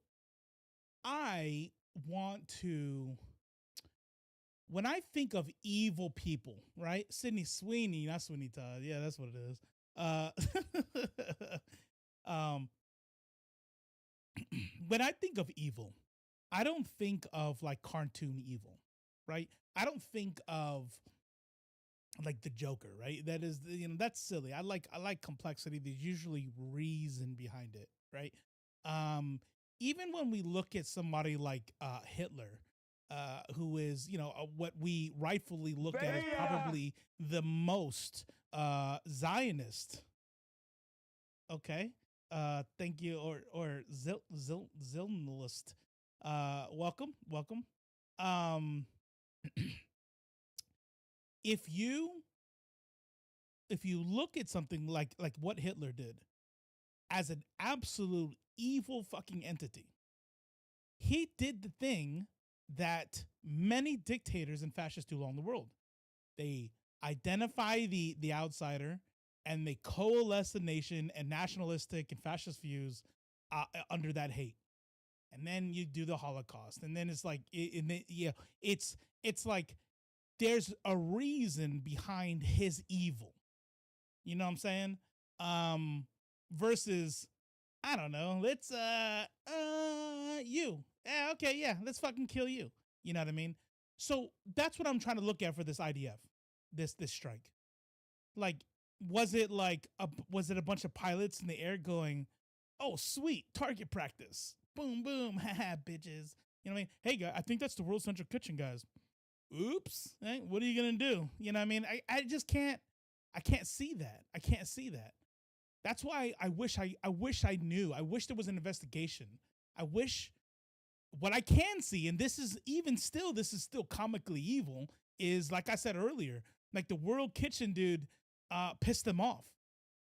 I want to, when I think of evil people, right? Sydney Sweeney, not Sweeney Todd. Yeah, that's what it is. When I think of evil, I don't think of like cartoon evil, right? I don't think of like the Joker, right? That is, that's silly. I like complexity. There's usually reason behind it, right? Even when we look at somebody like Hitler, who is, what we rightfully look at as probably the most Zionist. Okay. Thank you, or Zilnalist. Welcome. If you look at something like what Hitler did as an absolute evil fucking entity, he did the thing that many dictators and fascists do along the world. They identify the outsider and they coalesce the nation and nationalistic and fascist views under that hate. And then you do the Holocaust, and then it's like, it's like there's a reason behind his evil. You know what I'm saying? Versus, I don't know, let's you. Yeah, okay, yeah, let's fucking kill you. You know what I mean? So that's what I'm trying to look at for this IDF, this strike. Like, was it a bunch of pilots in the air going, "Oh, sweet, target practice. Boom, boom, haha, bitches." You know what I mean? Hey, guys, I think that's the World Central Kitchen, guys. Oops. Hey, what are you going to do? You know what I mean? I just can't, I can't see that. I can't see that. That's why I wish I knew. I wish there was an investigation. I wish what I can see, and this is still comically evil, is like I said earlier, like the World Kitchen dude pissed them off,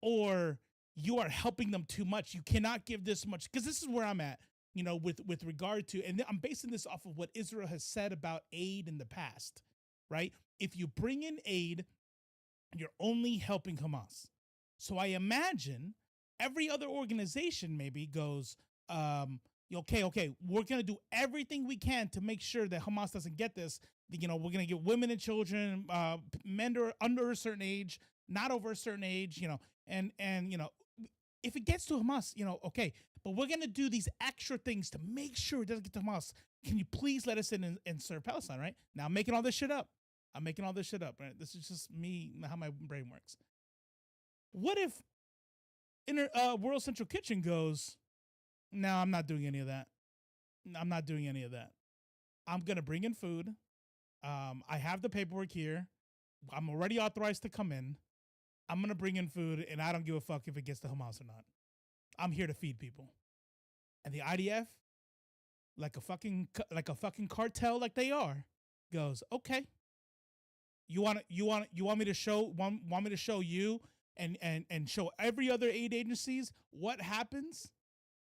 or you are helping them too much. You cannot give this much, because this is where I'm at, with regard to, and I'm basing this off of what Israel has said about aid in the past, right? If you bring in aid, you're only helping Hamas. So I imagine every other organization maybe goes, okay, we're going to do everything we can to make sure that Hamas doesn't get this. We're going to get women and children, men under a certain age, not over a certain age, and if it gets to Hamas, okay, but we're going to do these extra things to make sure it doesn't get to Hamas. Can you please let us in and serve Palestine, right? Now I'm making all this shit up, right? This is just me, how my brain works. What if World Central Kitchen goes, no, I'm not doing any of that. I'm going to bring in food. I have the paperwork here. I'm already authorized to come in. I'm going to bring in food, and I don't give a fuck if it gets to Hamas or not. I'm here to feed people. And the IDF, like a fucking cartel like they are, goes, okay. You want me to show you and show every other aid agencies what happens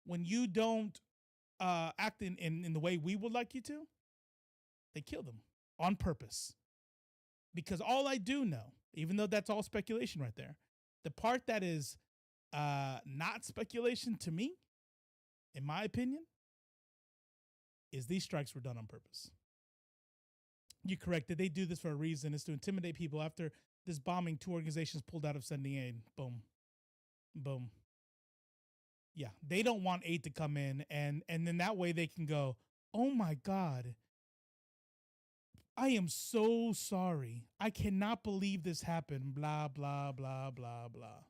when you don't act in the way we would like you to? They kill them on purpose. Because all I do know, even though that's all speculation right there, the part that is not speculation to me, in my opinion, is these strikes were done on purpose. You're correct. Did they do this for a reason? It's to intimidate people. After this bombing, 2 organizations pulled out of sending aid. Boom. Boom. Yeah, they don't want aid to come in, and then that way they can go, oh my God, I am so sorry. I cannot believe this happened. Blah, blah, blah, blah, blah.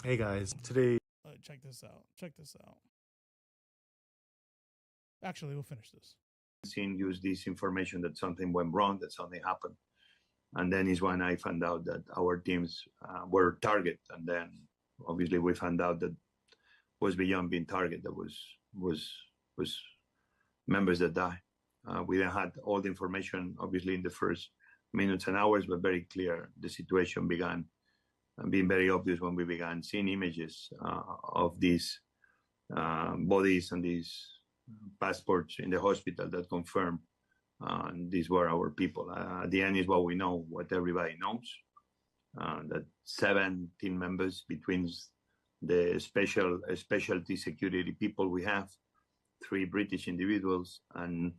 Hey guys, today... Check this out. Actually, we'll finish this. Use this information that something went wrong, that something happened. And then is when I found out that our teams were target. And then obviously we found out that was beyond being target. That was members that died. We then had all the information, obviously, in the first minutes and hours, but very clear. The situation began being very obvious when we began seeing images of these bodies and these passports in the hospital that confirm these were our people. At the end is what we know, what everybody knows, that 17 members between the specialty security people we have, 3 British individuals and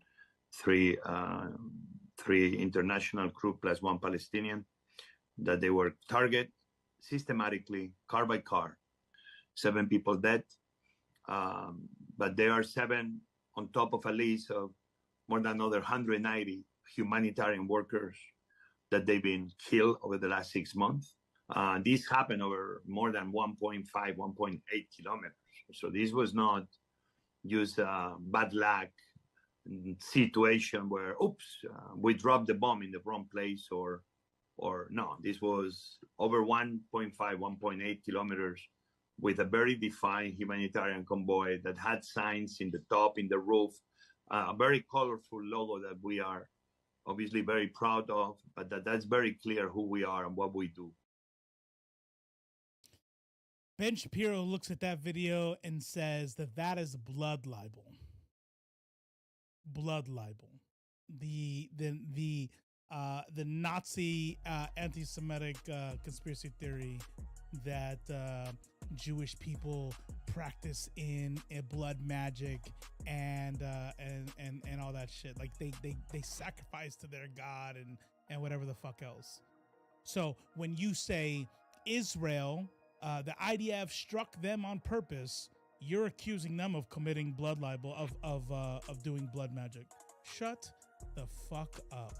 3 international crew plus 1 Palestinian, that they were target, systematically, car by car. 7 people dead. But there are 7 on top of a list of more than another 190 humanitarian workers that they've been killed over the last 6 months. This happened over more than 1.5, 1.8 kilometers. So this was not just a bad luck situation where, oops, we dropped the bomb in the wrong place, or no, this was over 1.5, 1.8 kilometers with a very defined humanitarian convoy that had signs in the top, in the roof, a very colorful logo that we are obviously very proud of, but that's very clear who we are and what we do. Ben Shapiro looks at that video and says that is blood libel. Blood libel. The Nazi anti-Semitic conspiracy theory that Jewish people practice in blood magic and all that shit. Like they sacrifice to their god and whatever the fuck else. So when you say Israel, the IDF struck them on purpose, you're accusing them of committing blood libel, of doing blood magic. Shut the fuck up.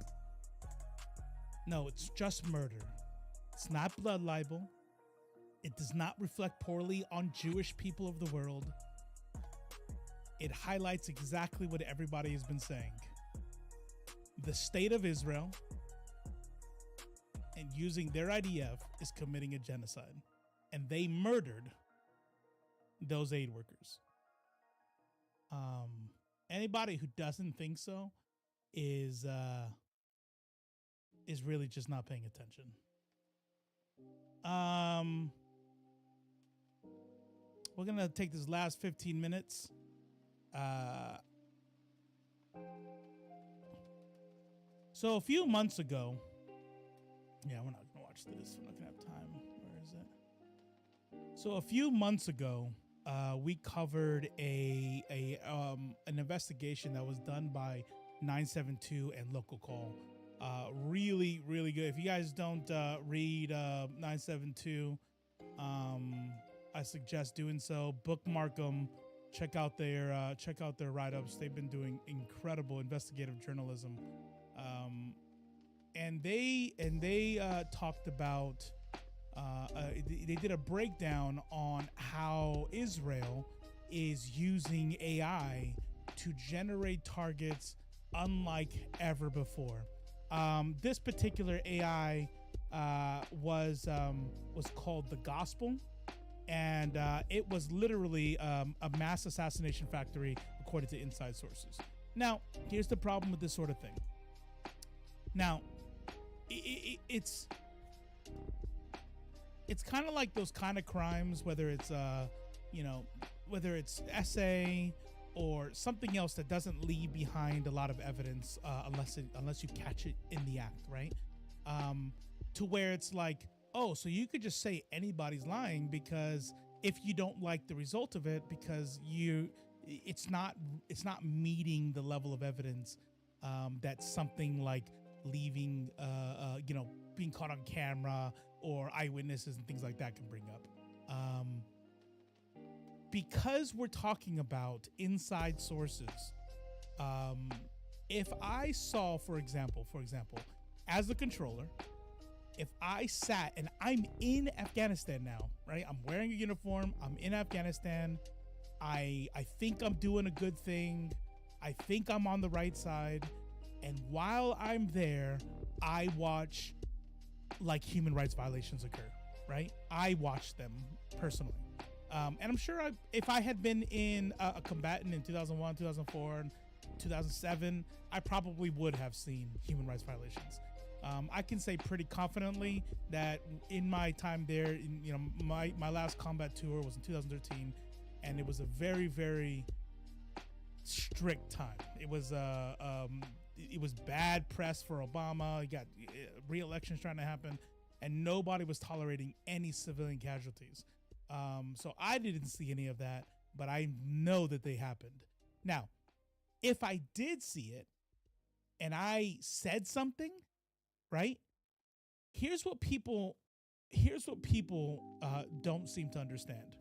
No, it's just murder. It's not blood libel. It does not reflect poorly on Jewish people of the world. It highlights exactly what everybody has been saying. The state of Israel and using their IDF is committing a genocide. And they murdered those aid workers. Anybody who doesn't think so is really just not paying attention. We're gonna take this last 15 minutes. So a few months ago, we're not gonna watch this. We're not gonna have time. Where is it? So a few months ago, we covered an investigation that was done by 972 and Local Call. Really, really good. If you guys don't read 972, I suggest doing so. Bookmark them. Check out their write-ups. They've been doing incredible investigative journalism. And they talked about. They did a breakdown on how Israel is using AI to generate targets unlike ever before. This particular AI was called the Gospel, and it was literally a mass assassination factory, according to inside sources. Now, here's the problem with this sort of thing. Now, it's kind of like those kind of crimes, whether it's essay or something else that doesn't leave behind a lot of evidence unless you catch it in the act, right? To where it's like, oh, so you could just say anybody's lying because if you don't like the result of it, because it's not meeting the level of evidence that something like leaving, being caught on camera or eyewitnesses and things like that can bring up. Because we're talking about inside sources, if I saw, for example, as the controller, if I sat and I'm in Afghanistan now, right? I'm wearing a uniform. I'm in Afghanistan. I think I'm doing a good thing. I think I'm on the right side. And while I'm there, I watch like human rights violations occur, right? I watch them personally. And I'm sure if I had been in a combatant in 2001, 2004, and 2007, I probably would have seen human rights violations. I can say pretty confidently that in my time there, my last combat tour was in 2013, and it was a very, very strict time. It was bad press for Obama. You got re-elections trying to happen, and nobody was tolerating any civilian casualties. So I didn't see any of that, but I know that they happened. Now, if I did see it and I said something, right? Here's what people here's what people don't seem to understand.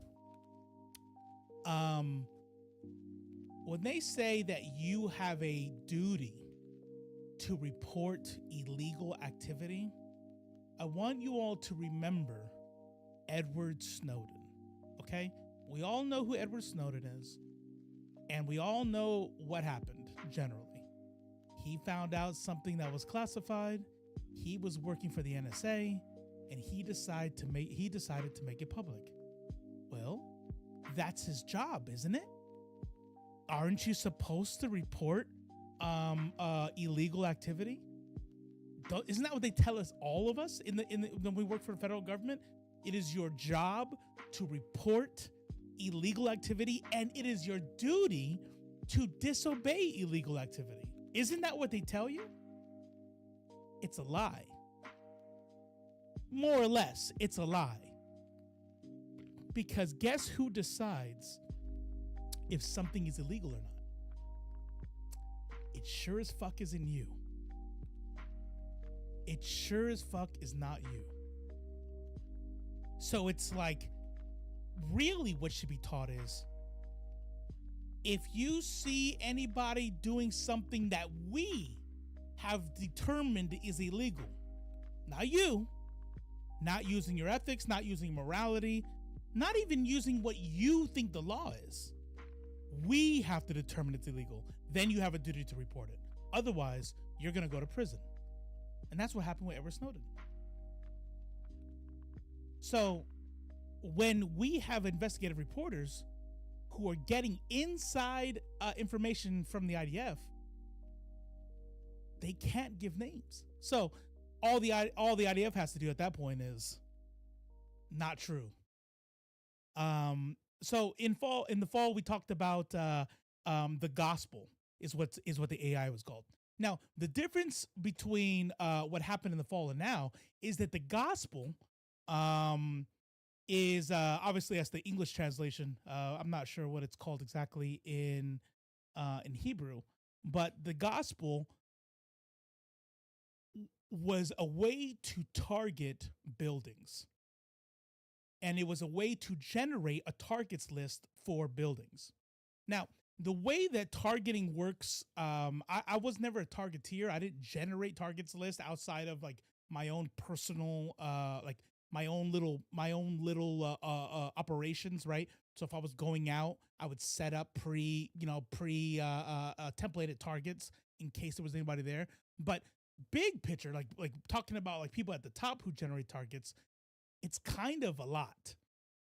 When they say that you have a duty to report illegal activity, I want you all to remember Edward Snowden, okay? We all know who Edward Snowden is, and we all know what happened generally. He found out something that was classified, he was working for the NSA, and he decided to make it public. Well, that's his job, isn't it? Aren't you supposed to report illegal activity? Isn't that what they tell us, all of us, when we work for the federal government? It is your job to report illegal activity, and it is your duty to disobey illegal activity. Isn't that what they tell you? It's a lie. More or less, it's a lie. Because guess who decides if something is illegal or not? It sure as fuck isn't you. It sure as fuck is not you. So it's like, really what should be taught is, if you see anybody doing something that we have determined is illegal, not you, not using your ethics, not using morality, not even using what you think the law is, we have to determine it's illegal. Then you have a duty to report it. Otherwise, you're going to go to prison. And that's what happened with Edward Snowden. So when we have investigative reporters who are getting inside information from the IDF, they can't give names. So all the IDF has to do at that point is not true. So in the fall we talked about the gospel is what the AI was called. Now the difference between what happened in the fall and now is that the gospel is obviously that's the English translation. I'm not sure what it's called exactly in Hebrew, but the gospel was a way to target buildings. And it was a way to generate a targets list for buildings. Now, the way that targeting works, I was never a targeteer. I didn't generate targets list outside of like my own personal, like my own little operations, right? So if I was going out, I would set up templated targets in case there was anybody there. But big picture, like talking about like people at the top who generate targets, it's kind of a lot.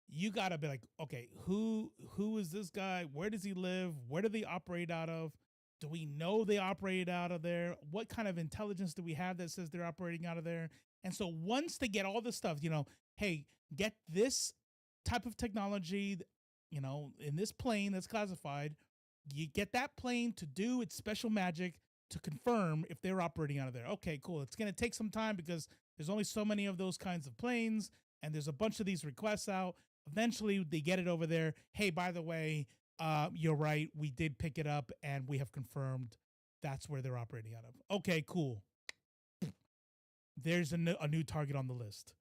You gotta be like, okay, who is this guy? Where does he live? Where do they operate out of? Do we know they operate out of there? What kind of intelligence do we have that says they're operating out of there? And so once they get all this stuff, hey, get this type of technology, in this plane that's classified, you get that plane to do its special magic to confirm if they're operating out of there. Okay, cool. It's going to take some time because there's only so many of those kinds of planes, and there's a bunch of these requests out. Eventually, they get it over there. Hey, by the way, you're right. We did pick it up, and we have confirmed that's where they're operating out of. Okay, cool. There's a new target on the list.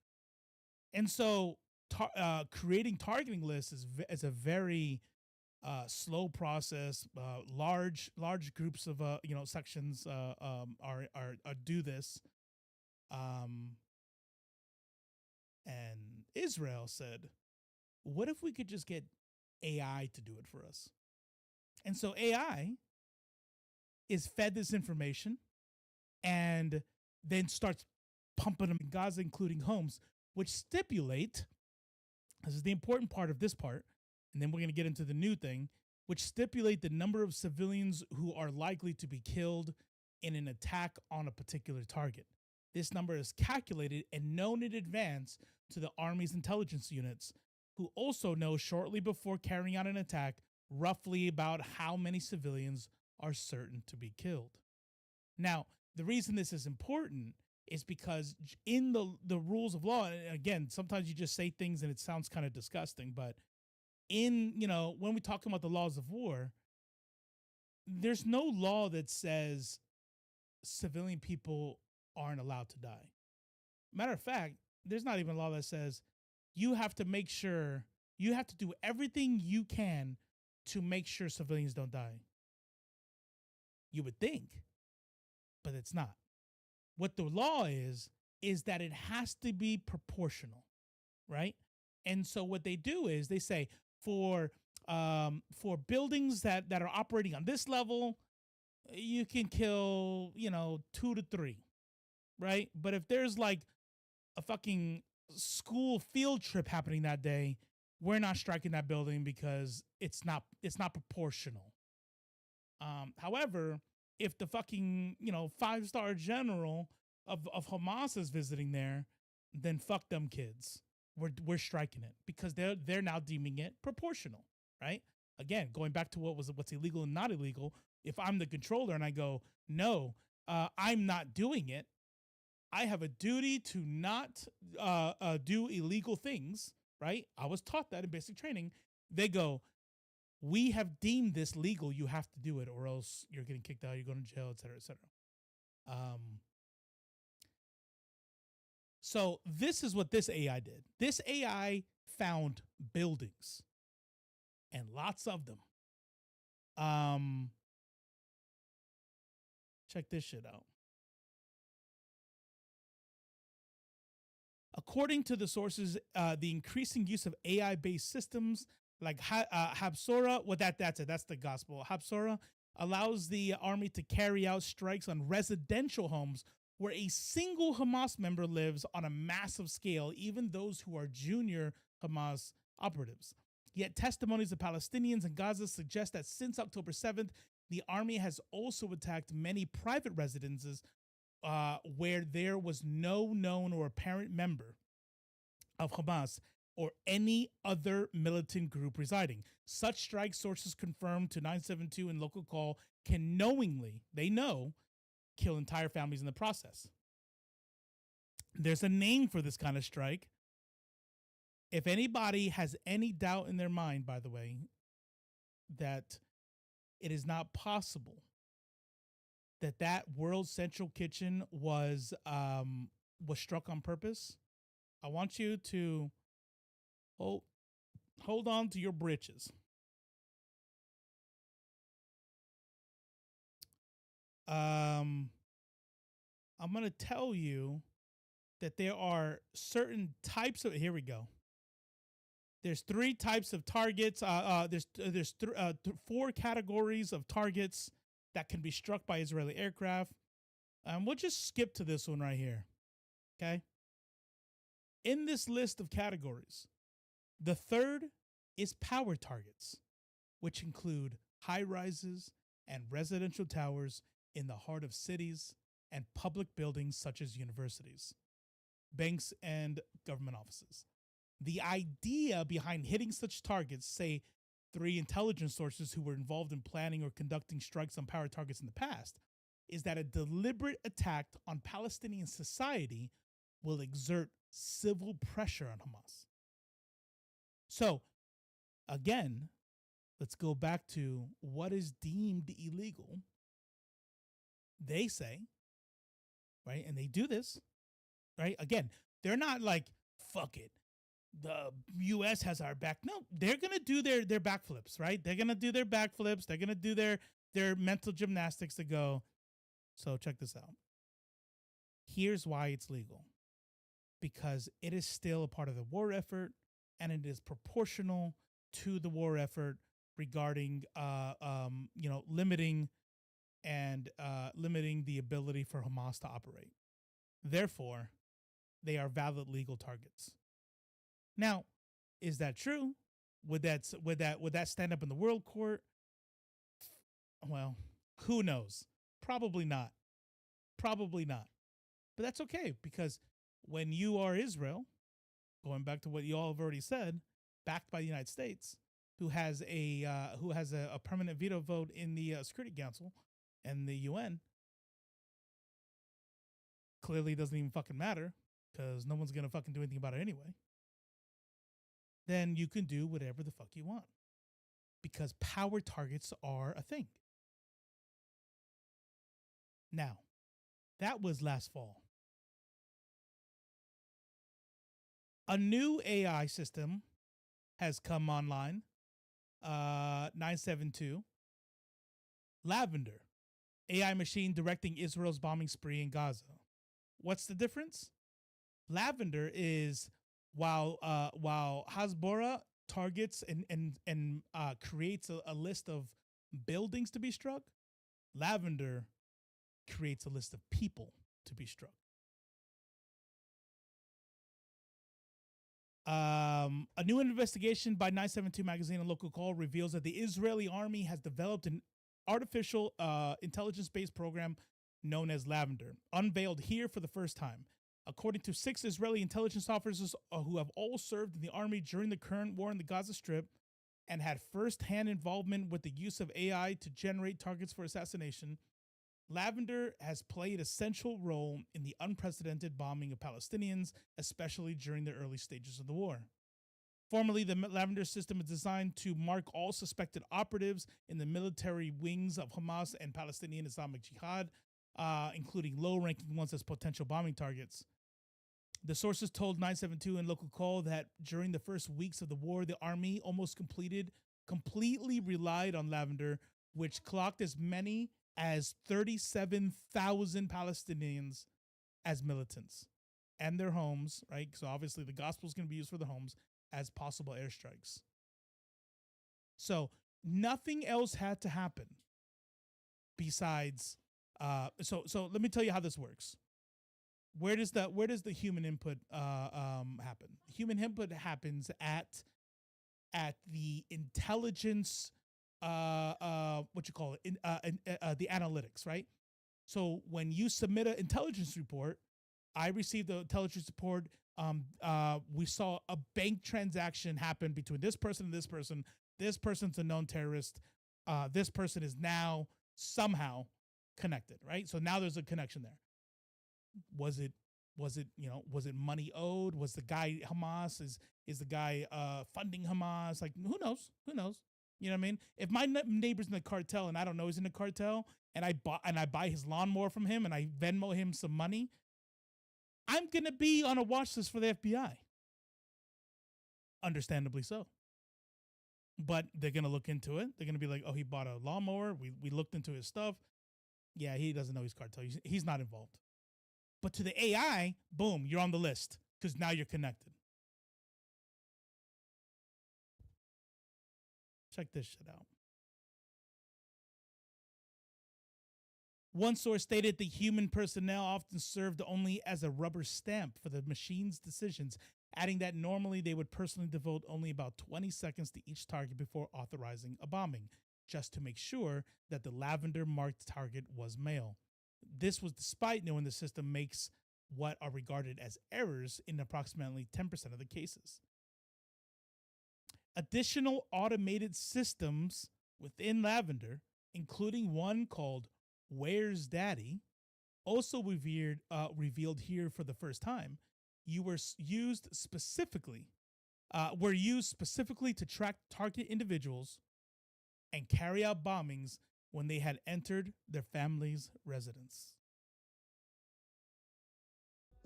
And so creating targeting lists is a very slow process. Large groups of sections are do this. And Israel said, what if we could just get AI to do it for us? And so AI is fed this information and then starts pumping them in Gaza, including homes, which stipulate, this is the important part of this part, and then we're going to get into the new thing, which stipulate the number of civilians who are likely to be killed in an attack on a particular target. This number is calculated and known in advance to the Army's intelligence units, who also know shortly before carrying out an attack roughly about how many civilians are certain to be killed. Now, the reason this is important is because in the rules of law, and again, sometimes you just say things and it sounds kind of disgusting, but when we talk about the laws of war, there's no law that says civilian people aren't allowed to die. Matter of fact, there's not even a law that says you have to make sure, you have to do everything you can to make sure civilians don't die. You would think, but it's not. What the law is that it has to be proportional, right? And so what they do is they say for buildings that are operating on this level, you can kill, 2 to 3, right? But if there's like a fucking school field trip happening that day, we're not striking that building because it's not proportional. However, if the fucking 5-star general of Hamas is visiting there, then fuck them kids. We're striking it because they're now deeming it proportional, right? Again, going back to what's illegal and not illegal. If I'm the controller and I go, no, I'm not doing it, I have a duty to not do illegal things, right? I was taught that in basic training. They go, we have deemed this legal. You have to do it, or else you're getting kicked out. You're going to jail, et cetera, et cetera. So this is what this AI did. This AI found buildings, and lots of them. Check this shit out. According to the sources, the increasing use of AI-based systems like Habsora, well, that's it. That's the gospel. Habsora allows the army to carry out strikes on residential homes where a single Hamas member lives on a massive scale, even those who are junior Hamas operatives. Yet testimonies of Palestinians in Gaza suggest that since October 7th, the army has also attacked many private residences where there was no known or apparent member of Hamas or any other militant group residing. Such strike sources confirmed to 972 and local call can knowingly, they know, kill entire families in the process. There's a name for this kind of strike. If anybody has any doubt in their mind, by the way, that it is not possible that World Central Kitchen was struck on purpose, I want you to hold on to your britches. I'm going to tell you that there are certain types of, here we go. There's 3 types of targets. There's 4 categories of targets that can be struck by Israeli aircraft. We'll just skip to this one right here. Okay. In this list of categories, the 3rd is power targets, which include high rises and residential towers in the heart of cities and public buildings such as universities, banks, and government offices. The idea behind hitting such targets, say 3 intelligence sources who were involved in planning or conducting strikes on power targets in the past, is that a deliberate attack on Palestinian society will exert civil pressure on Hamas. So, again, let's go back to what is deemed illegal. They say, right, and they do this, right? Again, they're not like, fuck it, the U.S. has our back. No, they're going to do their backflips, right? They're going to do their backflips. They're going to do their mental gymnastics to go, so check this out. Here's why it's legal. Because it is still a part of the war effort, and it is proportional to the war effort regarding, limiting the ability for Hamas to operate. Therefore, they are valid legal targets. Now, is that true? Would that stand up in the World Court? Well, who knows? Probably not. Probably not. But that's okay, because when you are Israel, going back to what you all have already said, backed by the United States, who has a permanent veto vote in the Security Council and the UN, clearly doesn't even fucking matter because no one's gonna fucking do anything about it anyway. Then you can do whatever the fuck you want because power targets are a thing. Now, that was last fall. A new AI system has come online, 972. Lavender, AI machine directing Israel's bombing spree in Gaza. What's the difference? Lavender is while Hasbora targets and creates a list of buildings to be struck, Lavender creates a list of people to be struck. A new investigation by 972 magazine and local call reveals that the Israeli army has developed an artificial intelligence-based program known as Lavender, unveiled here for the first time. According to 6 Israeli intelligence officers who have all served in the army during the current war in the Gaza Strip and had first-hand involvement with the use of AI to generate targets for assassination, Lavender has played a central role in the unprecedented bombing of Palestinians, especially during the early stages of the war. Formerly, the Lavender system is designed to mark all suspected operatives in the military wings of Hamas and Palestinian Islamic Jihad, including low-ranking ones as potential bombing targets. The sources told 972 in local call that during the first weeks of the war, the army almost completely relied on Lavender, which clocked as many as 37,000 Palestinians as militants and their homes, right? So obviously the gospel is going to be used for the homes as possible airstrikes. So nothing else had to happen besides, so let me tell you how this works. Where does the human input happen? Human input happens at the intelligence, what you call it, the analytics, right? So when you submit an intelligence report, I received the intelligence report. We saw a bank transaction happen between this person and this person. This person's a known terrorist. This person is now somehow connected, right? So now there's a connection there. Was it money owed? Was the guy Hamas? Is the guy funding Hamas? Like, who knows? You know what I mean? If my neighbor's in the cartel and I don't know he's in the cartel, and I buy his lawnmower from him and I Venmo him some money, I'm gonna be on a watch list for the FBI. Understandably so. But they're gonna look into it. They're gonna be like, oh, he bought a lawnmower. We looked into his stuff. Yeah, he doesn't know he's cartel. He's not involved. But to the AI, boom, you're on the list because now you're connected. Check this shit out. One source stated the human personnel often served only as a rubber stamp for the machine's decisions, adding that normally they would personally devote only about 20 seconds to each target before authorizing a bombing, just to make sure that the lavender-marked target was male. This was despite knowing the system makes what are regarded as errors in approximately 10% of the cases. Additional automated systems within Lavender, including one called Where's Daddy, also revealed here for the first time, were used specifically to track target individuals and carry out bombings when they had entered their family's residence.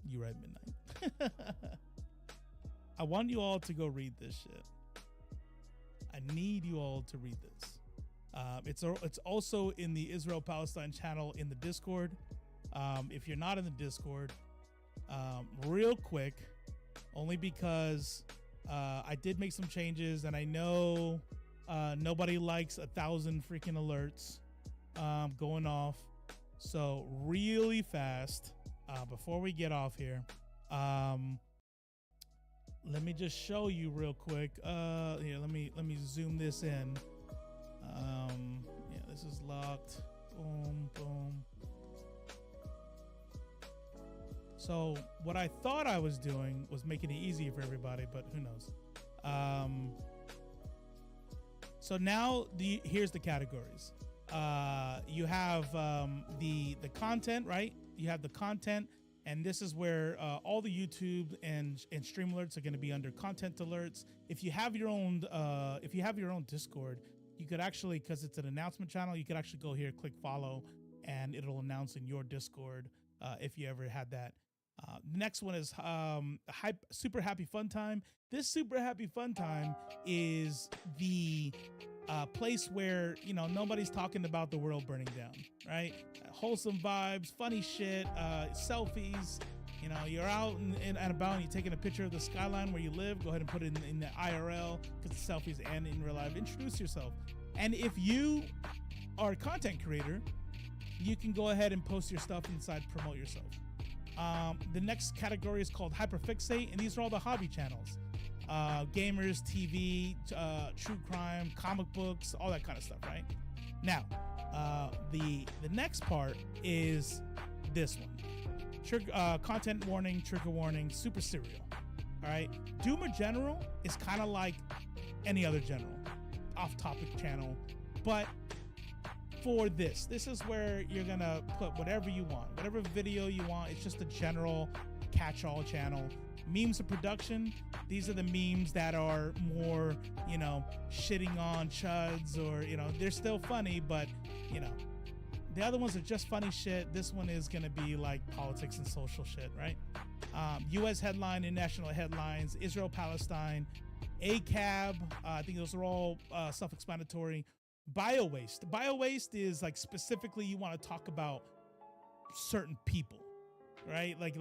You right, Midnight. I want you all to go read this shit. I need you all to read this. It's also in the Israel-Palestine channel in the Discord. If you're not in the Discord, real quick, only because I did make some changes, and I know nobody likes 1,000 freaking alerts going off. So really fast, before we get off here, let me just show you real quick. Here, let me zoom this in. Yeah, this is locked. Boom, boom. So what I thought I was doing was making it easier for everybody, but who knows? So now here's the categories. You have the content, right? You have the content, and this is where all the YouTube and stream alerts are going to be under content alerts. If you have your own Discord, you could actually, because it's an announcement channel, you could actually go here, click follow, and it'll announce in your Discord if you ever had that. The next one is Super Happy Fun Time. This Super Happy Fun Time is the place where, you know, nobody's talking about the world burning down, right? Wholesome vibes, funny shit, selfies. You know, you're out and about and you're taking a picture of the skyline where you live. Go ahead and put it in the IRL, because the selfies and in real life. Introduce yourself. And if you are a content creator, you can go ahead and post your stuff inside, promote yourself. The next category is called Hyperfixate, and these are all the hobby channels. Gamers, TV, true crime, comic books, all that kind of stuff, right? Now, the next part is this one. Content warning, trigger warning, super serial. All right. Doomer General is kind of like any other general, off-topic channel, but for this is where you're gonna put whatever you want, whatever video you want. It's just a general catch-all channel. Memes of production. These are the memes that are more, you know, shitting on chuds, or, you know, they're still funny, but, you know, the other ones are just funny shit. This one is going to be like politics and social shit, right? U.S. headline, international headlines, Israel, Palestine, ACAB. I think those are all self-explanatory. Bio-waste. Bio-waste is like specifically you want to talk about certain people, right? Like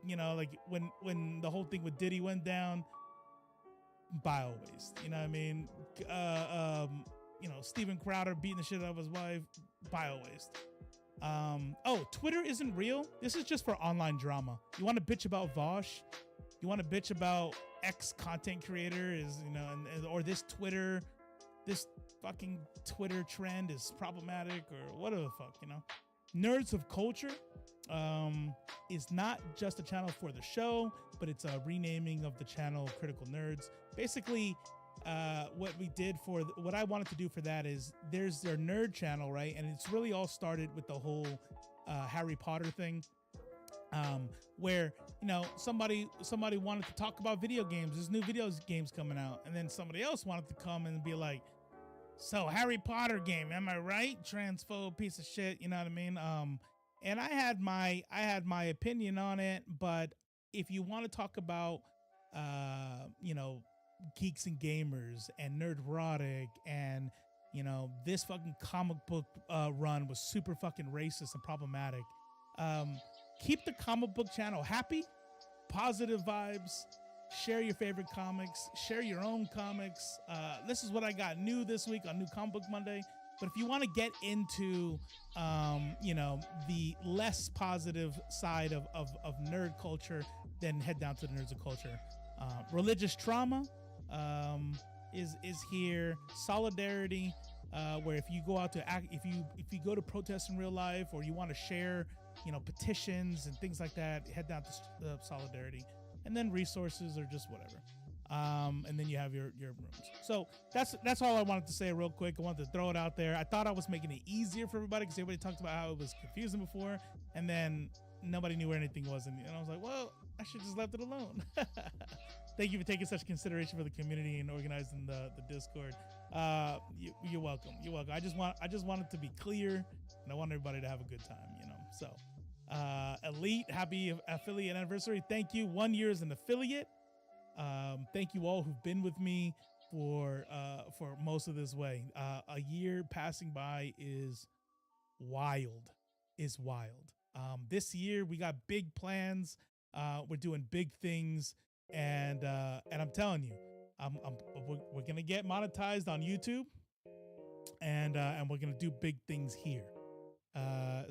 you know, like when the whole thing with Diddy went down, bio-waste. You know what I mean? You know, Steven Crowder beating the shit out of his wife, bio-waste. Oh, Twitter isn't real. This is just for online drama. You want to bitch about Vosh? You want to bitch about X content creator is, you know, or this fucking Twitter trend is problematic, or whatever the fuck, you know. Nerds of Culture is not just a channel for the show, but it's a renaming of the channel Critical Nerds. Basically, what I wanted to do for that is there's their nerd channel, right? And it's really all started with the whole Harry Potter thing, where, you know, somebody wanted to talk about video games. There's new video games coming out, and then somebody else wanted to come and be like, so Harry Potter game, am I right? Transphobe piece of shit, you know what I mean? And I had my opinion on it, but if you want to talk about you know, geeks and gamers and nerd-erotic, and, you know, this fucking comic book run was super fucking racist and problematic, keep the comic book channel happy, positive vibes. Share your favorite comics, share your own comics. This is what I got new this week on New Comic Book Monday. But if you want to get into you know, the less positive side of nerd culture, then head down to the Nerds of Culture. Religious trauma is here. Solidarity, where if you go out to act, if you go to protest in real life, or you want to share, you know, petitions and things like that, head down to Solidarity. And then resources, or just whatever. And then you have your rooms. So that's all I wanted to say real quick. I wanted to throw it out there. I thought I was making it easier for everybody, because everybody talked about how it was confusing before, and then nobody knew where anything was. And I was like, well, I should just left it alone. Thank you for taking such consideration for the community and organizing the Discord. You're welcome. You're welcome. I just wanted to be clear, and I want everybody to have a good time, you know. So Elite, happy affiliate anniversary. Thank you. 1 year as an affiliate. Thank you all who've been with me for most of this way. A year passing by is wild. This year we got big plans. We're doing big things, and I'm telling you, we're gonna get monetized on YouTube, and we're gonna do big things here.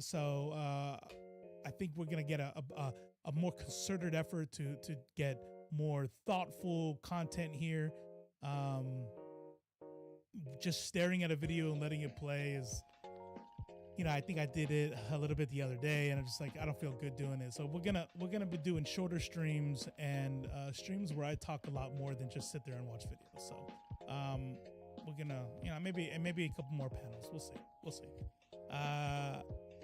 So I think we're gonna get a more concerted effort to get more thoughtful content here. Just staring at a video and letting it play is, you know, I think I did it a little bit the other day, and I'm just like, I don't feel good doing it. So we're gonna be doing shorter streams, and streams where I talk a lot more than just sit there and watch videos. So we're gonna, you know, maybe a couple more panels. We'll see.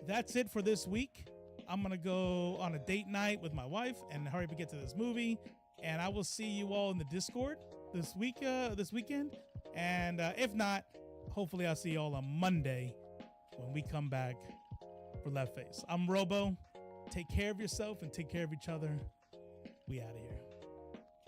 That's it for this week. I'm gonna go on a date night with my wife and hurry up and get to this movie. And I will see you all in the Discord this weekend. And if not, hopefully I'll see you all on Monday when we come back for Left Face. I'm Robo. Take care of yourself and take care of each other. We out of here.